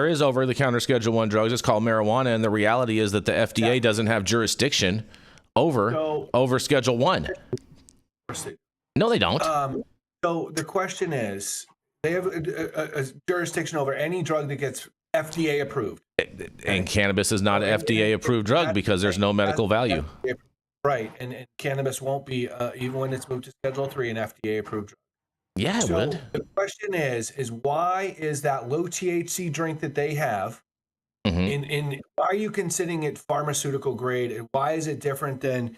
is over-the-counter Schedule 1 drugs. It's called marijuana, and the reality is that the FDA doesn't have jurisdiction over Schedule 1. No, they don't. So the question is, they have a jurisdiction over any drug that gets FDA approved. And cannabis is not an FDA approved drug because there's no medical value. Right, and cannabis won't be, even when it's moved to Schedule 3, an FDA approved drug. Yeah, it would. The question is why is that low THC drink that they have, in why are you considering it pharmaceutical grade, and why is it different than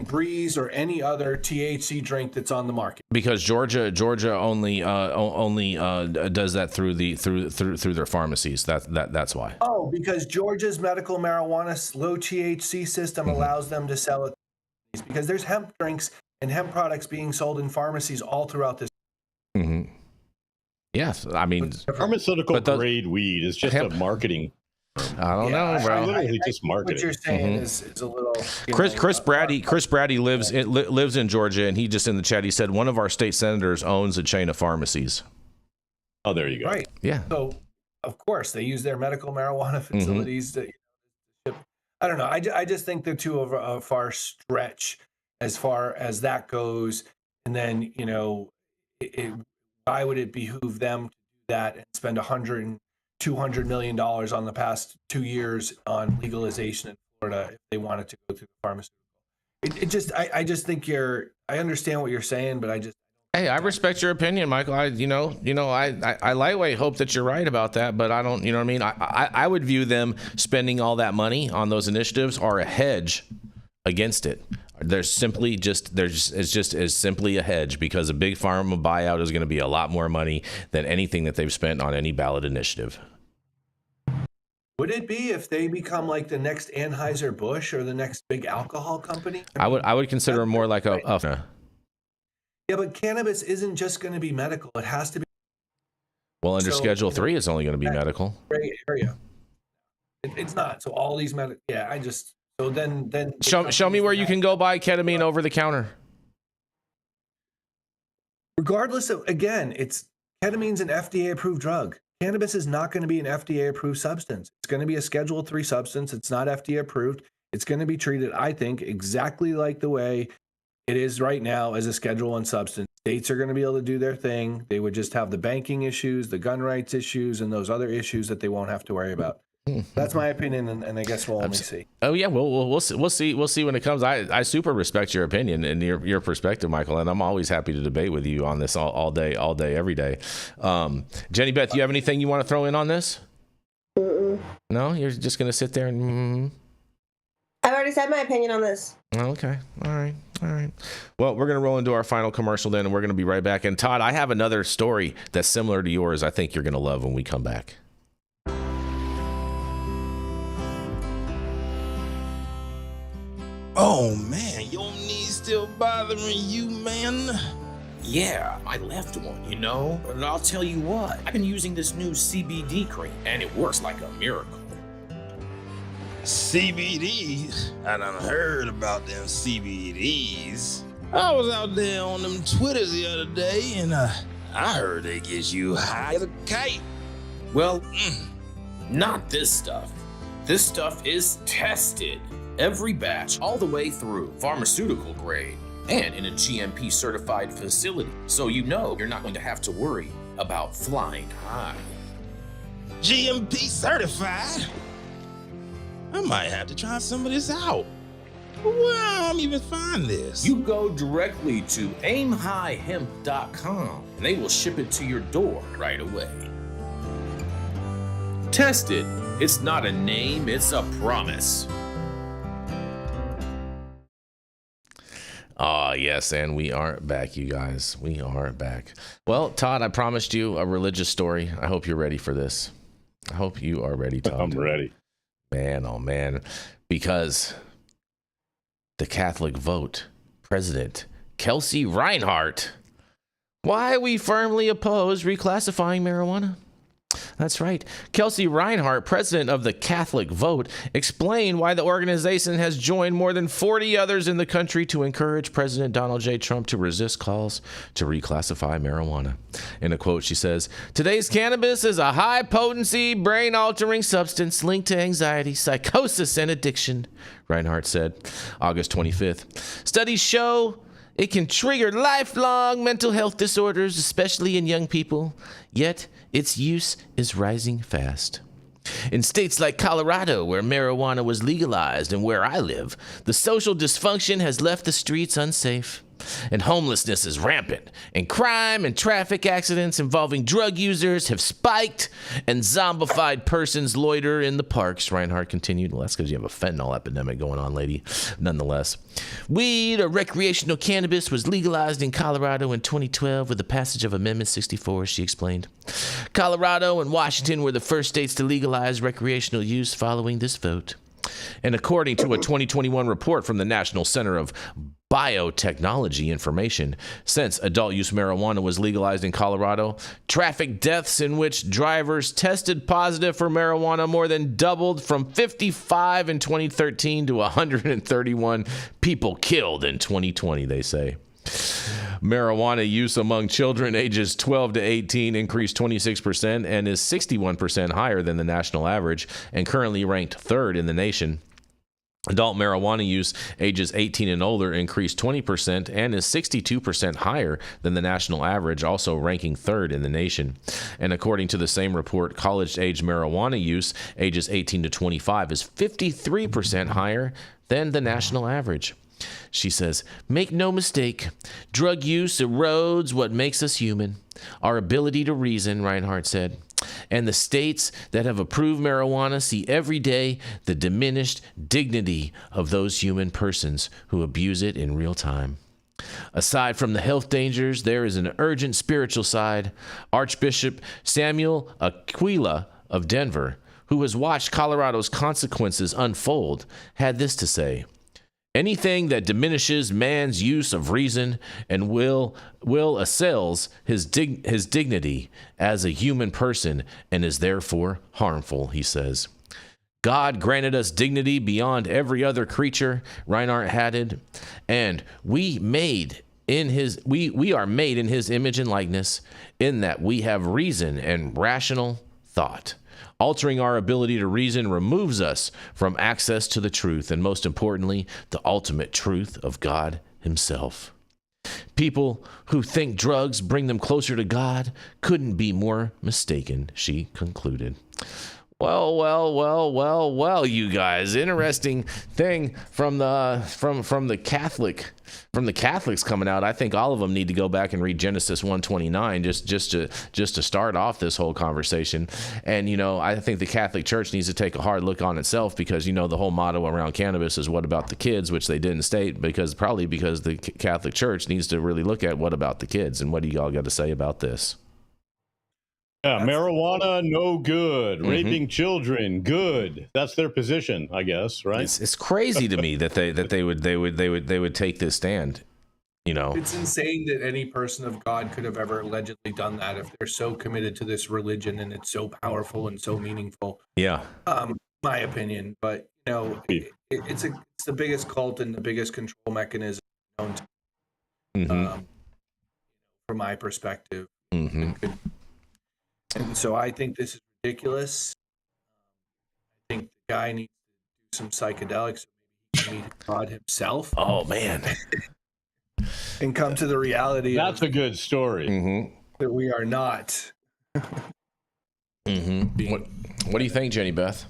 Breeze or any other THC drink that's on the market? Because Georgia only does that through their pharmacies. That's why. Oh, because Georgia's medical marijuana low THC system allows them to sell it. Because there's hemp drinks and hemp products being sold in pharmacies all throughout this. Yes, I mean pharmaceutical grade weed is just a marketing. I don't know, bro. Literally just marketing. What you're saying is a little. Chris Brady lives in Georgia, and he just in the chat he said one of our state senators owns a chain of pharmacies. Oh, there you go. Right. Yeah. So of course they use their medical marijuana facilities to. I don't know. I just think they're too of a far stretch as far as that goes. And then why would it behoove them to do that and spend $200 million on the past 2 years on legalization in Florida if they wanted to go through the pharmaceutical? I just think I understand what you're saying, but Hey, I respect your opinion, Michael. I lightweight hope that you're right about that, but I don't, you know what I mean? I would view them spending all that money on those initiatives are a hedge against it. It's just as simply a hedge because a big pharma buyout is going to be a lot more money than anything that they've spent on any ballot initiative. Would it be if they become like the next Anheuser-Busch or the next big alcohol company? I would consider them more like a Yeah, but cannabis isn't just going to be medical. It has to be. Well, under Schedule 3, it's only going to be medical. Area. It's not. So all these medical. Yeah, so then. Show me where you can go buy ketamine over the counter. Regardless of, again, ketamine's an FDA approved drug. Cannabis is not going to be an FDA approved substance. It's going to be a Schedule 3 substance. It's not FDA approved. It's going to be treated, I think, exactly like the way it is right now as a Schedule 1 substance. States are going to be able to do their thing. They would just have the banking issues, the gun rights issues, and those other issues that they won't have to worry about. That's my opinion, and I guess we'll only see. Oh yeah, we'll see when it comes. I super respect your opinion and your perspective, Michael, and I'm always happy to debate with you on this all day, every day. Jenny Beth, you have anything you want to throw in on this? No, you're just going to sit there and. I've already said my opinion on this. Okay. All right. Well, we're going to roll into our final commercial then, and we're going to be right back. And Todd, I have another story that's similar to yours I think you're going to love when we come back. Oh, man, your knees still bothering you, man? Yeah, my left one, But I'll tell you what, I've been using this new CBD cream, and it works like a miracle. CBDs? I done heard about them CBDs. I was out there on them Twitters the other day, and I heard they get you high as a kite. Well, not this stuff. This stuff is tested. Every batch, all the way through, pharmaceutical grade, and in a GMP certified facility. So you're not going to have to worry about flying high. GMP certified? I might have to try some of this out. Where am I even find this? You go directly to aimhighhemp.com and they will ship it to your door right away. Test it. It's not a name, it's a promise. Yes, and we are back, you guys. We are back. Well, Todd, I promised you a religious story. I hope you're ready for this. I hope you are ready, Todd. I'm ready. Man, oh man. Because the Catholic Vote President Kelsey Reinhardt. Why we firmly oppose reclassifying marijuana. That's right. Kelsey Reinhardt, president of the Catholic Vote, explained why the organization has joined more than 40 others in the country to encourage President Donald J. Trump to resist calls to reclassify marijuana. In a quote, she says, "Today's cannabis is a high-potency, brain-altering substance linked to anxiety, psychosis, and addiction," Reinhardt said August 25th. "Studies show It can trigger lifelong mental health disorders, especially in young people, yet its use is rising fast. In states like Colorado, where marijuana was legalized and where I live, the social dysfunction has left the streets unsafe. And homelessness is rampant, and crime and traffic accidents involving drug users have spiked, and zombified persons loiter in the parks, Reinhardt continued. Well, that's because you have a fentanyl epidemic going on, lady. Nonetheless, weed, or recreational cannabis, was legalized in Colorado in 2012 with the passage of Amendment 64, she explained. Colorado and Washington were the first states to legalize recreational use following this vote. And according to a 2021 report from the National Center of Biotechnology Information, since adult use marijuana was legalized in Colorado, traffic deaths in which drivers tested positive for marijuana more than doubled from 55 in 2013 to 131 people killed in 2020, they say. Marijuana use among children ages 12 to 18 increased 26% and is 61% higher than the national average and currently ranked third in the nation. Adult marijuana use ages 18 and older increased 20% and is 62% higher than the national average, also ranking third in the nation. And according to the same report, college-age marijuana use ages 18 to 25 is 53% higher than the national average. She says, make no mistake, drug use erodes what makes us human, our ability to reason, Reinhardt said. And the states that have approved marijuana see every day the diminished dignity of those human persons who abuse it in real time. Aside from the health dangers, there is an urgent spiritual side. Archbishop Samuel Aquila of Denver, who has watched Colorado's consequences unfold, had this to say. Anything that diminishes man's use of reason and will assails his dignity as a human person and is therefore harmful, he says. God granted us dignity beyond every other creature, Reinhardt added, and we are made in his image and likeness, in that we have reason and rational thought. Altering our ability to reason removes us from access to the truth, and most importantly, the ultimate truth of God himself. People who think drugs bring them closer to God couldn't be more mistaken, she concluded. Well, you guys. Interesting thing from the Catholics coming out. I think all of them need to go back and read Genesis 1:29 just to start off this whole conversation. And I think the Catholic Church needs to take a hard look on itself, because the whole motto around cannabis is "What about the kids?" which they didn't state, because the Catholic Church needs to really look at what about the kids, and what do y'all got to say about this? Yeah, marijuana, no good. Raping children, good. That's their position, I guess, right? It's crazy to me that they would take this stand. It's insane that any person of God could have ever allegedly done that if they're so committed to this religion and it's so powerful and so meaningful. Yeah. My opinion, but it's the biggest cult and the biggest control mechanism known to, from my perspective. And so I think this is ridiculous. I think the guy needs to do some psychedelics, maybe meet God himself. Oh, man. And come to the reality. That's a good story. That we are not. What do you think, Jenny Beth?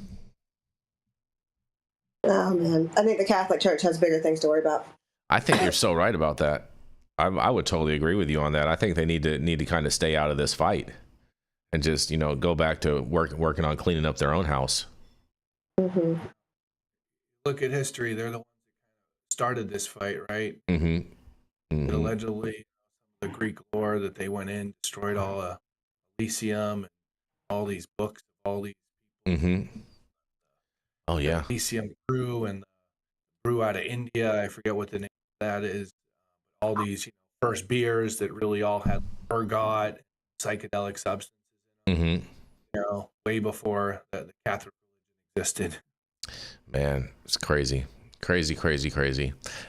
Oh, man. I think the Catholic Church has bigger things to worry about. I think you're so right about that. I would totally agree with you on that. I think they need to kind of stay out of this fight. And just, go back to working on cleaning up their own house. Look at history. They're the ones that started this fight, right? Allegedly, the Greek lore that they went in, destroyed all Elysium, and all these books, all these people. Oh, yeah. Elysium brew and the brew out of India. I forget what the name of that is. All these first beers that really all had ergot, psychedelic substances. Way before the Catholic religion existed. Man, it's crazy.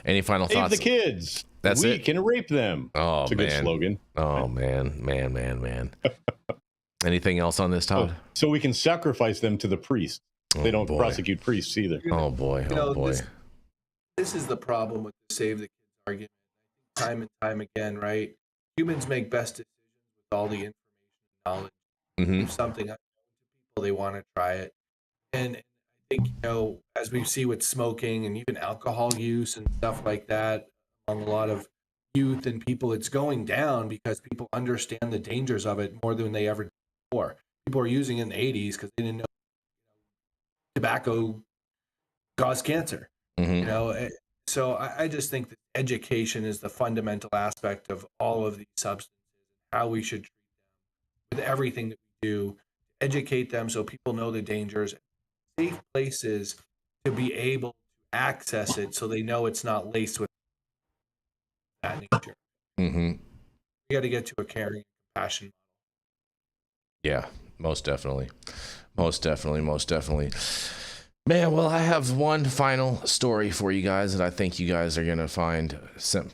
Any final thoughts? Save the kids. That's we it. can rape them. Oh, it's a good slogan. Oh, man. Anything else on this, Todd? So we can sacrifice them to the priest. They don't prosecute priests either. Oh boy. This is the problem with the Save the Kids argument. time and time again, right? Humans make best decisions with all the information and knowledge. If something unknown to people, they want to try it. And I think, as we see with smoking and even alcohol use and stuff like that among a lot of youth and people, it's going down because people understand the dangers of it more than they ever did before. People were using it in the 80s because they didn't know tobacco caused cancer. So I just think that education is the fundamental aspect of all of these substances, how we should treat them with everything that we do, educate them so people know the dangers, safe places to be able to access it so they know it's not laced with that nature. We got to get to a caring and compassion. Yeah, most definitely. Most definitely. Man, well, I have one final story for you guys that I think you guys are gonna find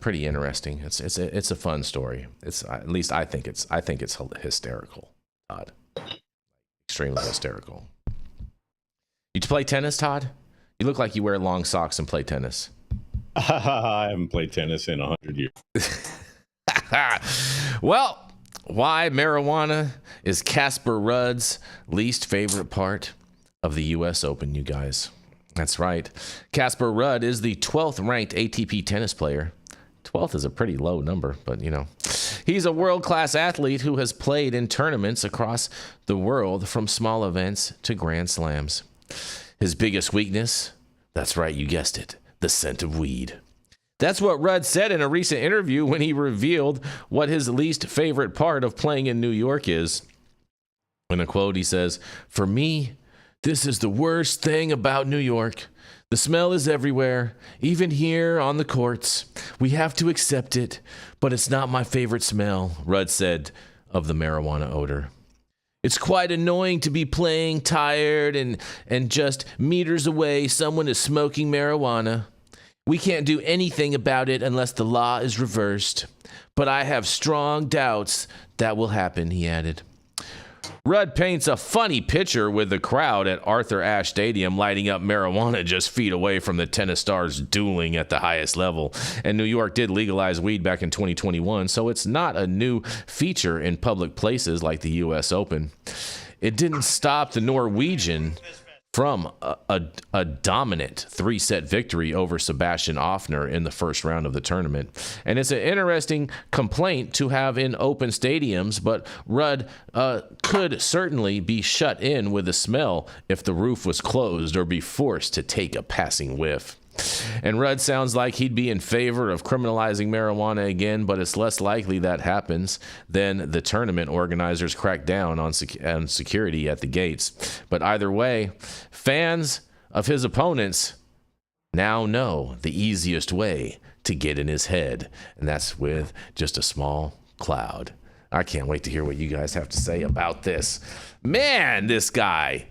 pretty interesting. It's a fun story. It's, at least I think it's hysterical, Todd. Extremely hysterical. You play tennis, Todd? You look like you wear long socks and play tennis. I haven't played tennis in 100 years. Well, why marijuana is Casper Ruud's least favorite part of the U.S. Open, you guys. That's right. Casper Ruud is the 12th ranked ATP tennis player. 12th is a pretty low number, but he's a world-class athlete who has played in tournaments across the world, from small events to Grand Slams. His biggest weakness? That's right, you guessed it, the scent of weed. That's what Ruud said in a recent interview when he revealed what his least favorite part of playing in New York is. In a quote, he says, "For me, this is the worst thing about New York. The smell is everywhere, even here on the courts. We have to accept it, but it's not my favorite smell," Ruud said of the marijuana odor. "It's quite annoying to be playing tired and just meters away someone is smoking marijuana. We can't do anything about it unless the law is reversed. But I have strong doubts that will happen," he added. Ruud paints a funny picture with the crowd at Arthur Ashe Stadium lighting up marijuana just feet away from the tennis stars dueling at the highest level. And New York did legalize weed back in 2021, so it's not a new feature in public places like the U.S. Open. It didn't stop the Norwegian from a dominant 3-set victory over Sebastian Offner in the first round of the tournament. And it's an interesting complaint to have in open stadiums, but Ruud could certainly be shut in with the smell if the roof was closed or be forced to take a passing whiff. And Ruud sounds like he'd be in favor of criminalizing marijuana again, but it's less likely that happens than the tournament organizers crack down on security at the gates. But either way, fans of his opponents now know the easiest way to get in his head, and that's with just a small cloud. I can't wait to hear what you guys have to say about this. Man, this guy's...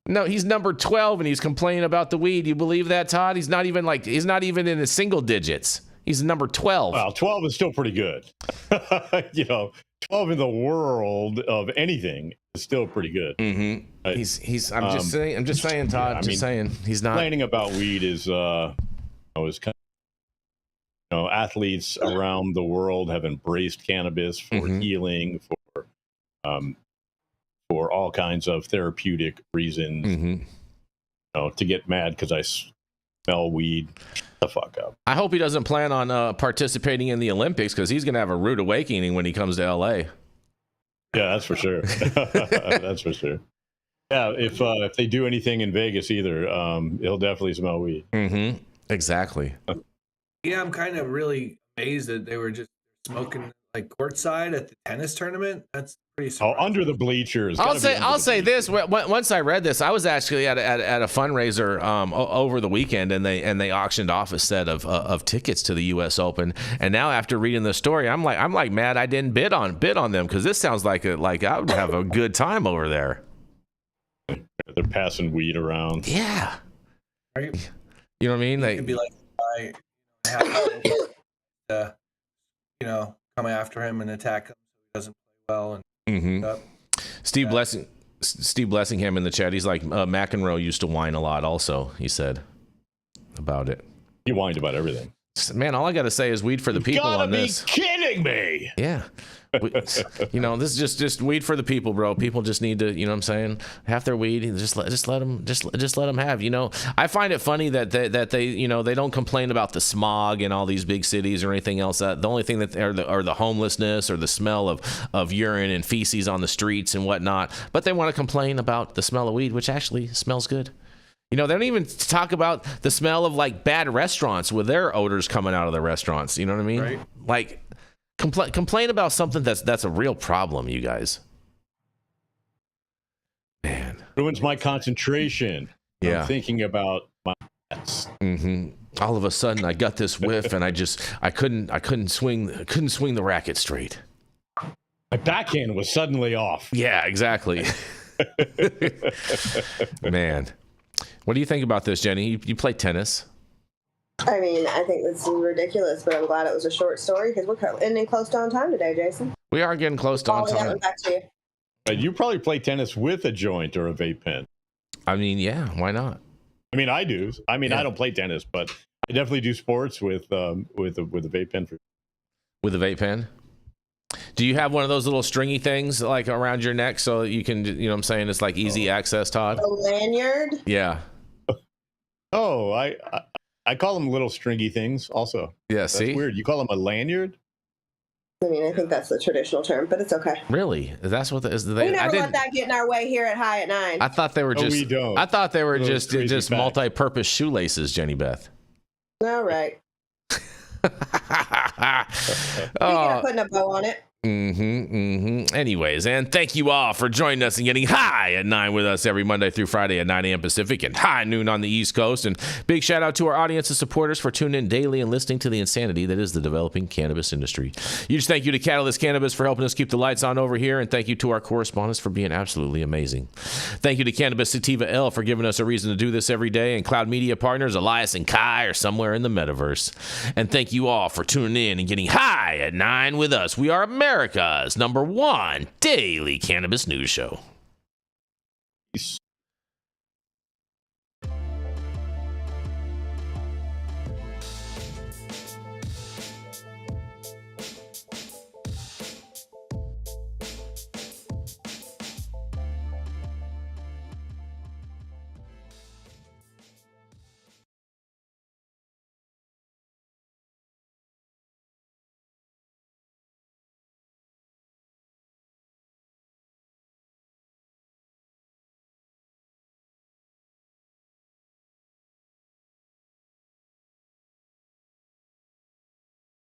No, he's number 12 and he's complaining about the weed. You believe that, Todd? He's not even in the single digits. He's number 12. Well, 12 is still pretty good. 12 in the world of anything is still pretty good. I'm just saying, Todd. He's not complaining about weed is kind of, athletes around the world have embraced cannabis for healing, for all kinds of therapeutic reasons. To get mad because I smell weed. Shut the fuck up. I hope he doesn't plan on participating in the Olympics, because he's going to have a rude awakening when he comes to LA. Yeah, that's for sure. That's for sure. Yeah, if they do anything in Vegas either, he'll definitely smell weed. Exactly. Yeah, I'm kind of really amazed that they were just smoking like courtside at the tennis tournament. That's pretty surprising. Under the bleachers. I'll say this. Once I read this, I was actually at a fundraiser over the weekend, and they auctioned off a set of tickets to the U.S. Open. And now after reading the story, I'm like mad I didn't bid on them, because this sounds like I would have a good time over there. They're passing weed around. Yeah. You know what I mean? It'd be like come after him and attack him so he doesn't play well. And Steve Blessingham in the chat, he's like, McEnroe used to whine a lot also, he said about it. He whined about everything. Man, all I got to say is weed for the people on this. You gotta be kidding me. Yeah. This is just weed for the people, bro. People just need to, what I'm saying, have their weed and just let them have. I find it funny that they they don't complain about the smog in all these big cities or anything else. The only thing that are the homelessness or the smell of urine and feces on the streets and whatnot. But they want to complain about the smell of weed, which actually smells good. They don't even talk about the smell of like bad restaurants with their odors coming out of the restaurants. You know what I mean? Right. Like. Complain about something that's a real problem, you guys. Man, ruins my concentration. Yeah, I'm thinking about my pets. All of a sudden, I got this whiff, and I couldn't swing the racket straight. My backhand was suddenly off. Yeah, exactly. Man, what do you think about this, Jenny? You play tennis. I mean, I think this is ridiculous, but I'm glad it was a short story because we're ending close to on time today, Jason. We are getting close to on time. Back to you. You probably play tennis with a joint or a vape pen. I mean, yeah, why not? I mean, I do. I mean, I don't play tennis, but I definitely do sports with a vape pen. With a vape pen? Do you have one of those little stringy things like around your neck so you can, what I'm saying, it's like easy access, Todd? A lanyard? Yeah. Oh, I call them little stringy things also. Yeah, that's see? Weird. You call them a lanyard? I mean, I think that's the traditional term, but it's okay. Really? That's what we never let that get in our way here at High at 9. I thought they were just. We don't. I thought they were just multi-purpose shoelaces, Jenny Beth. All right. Putting a bow on it. Anyways, and thank you all for joining us and getting high at 9 with us every Monday through Friday at 9 a.m. Pacific and high noon on the East Coast. And big shout out to our audience and supporters for tuning in daily and listening to the insanity that is the developing cannabis industry. Huge thank you to Catalyst Cannabis for helping us keep the lights on over here, and thank you to our correspondents for being absolutely amazing. Thank you to Cannabis Sativa L for giving us a reason to do this every day, and Cloud Media partners Elias and Kai are somewhere in the metaverse. And thank you all for tuning in and getting high at 9 with us. We are America's #1 daily cannabis news show.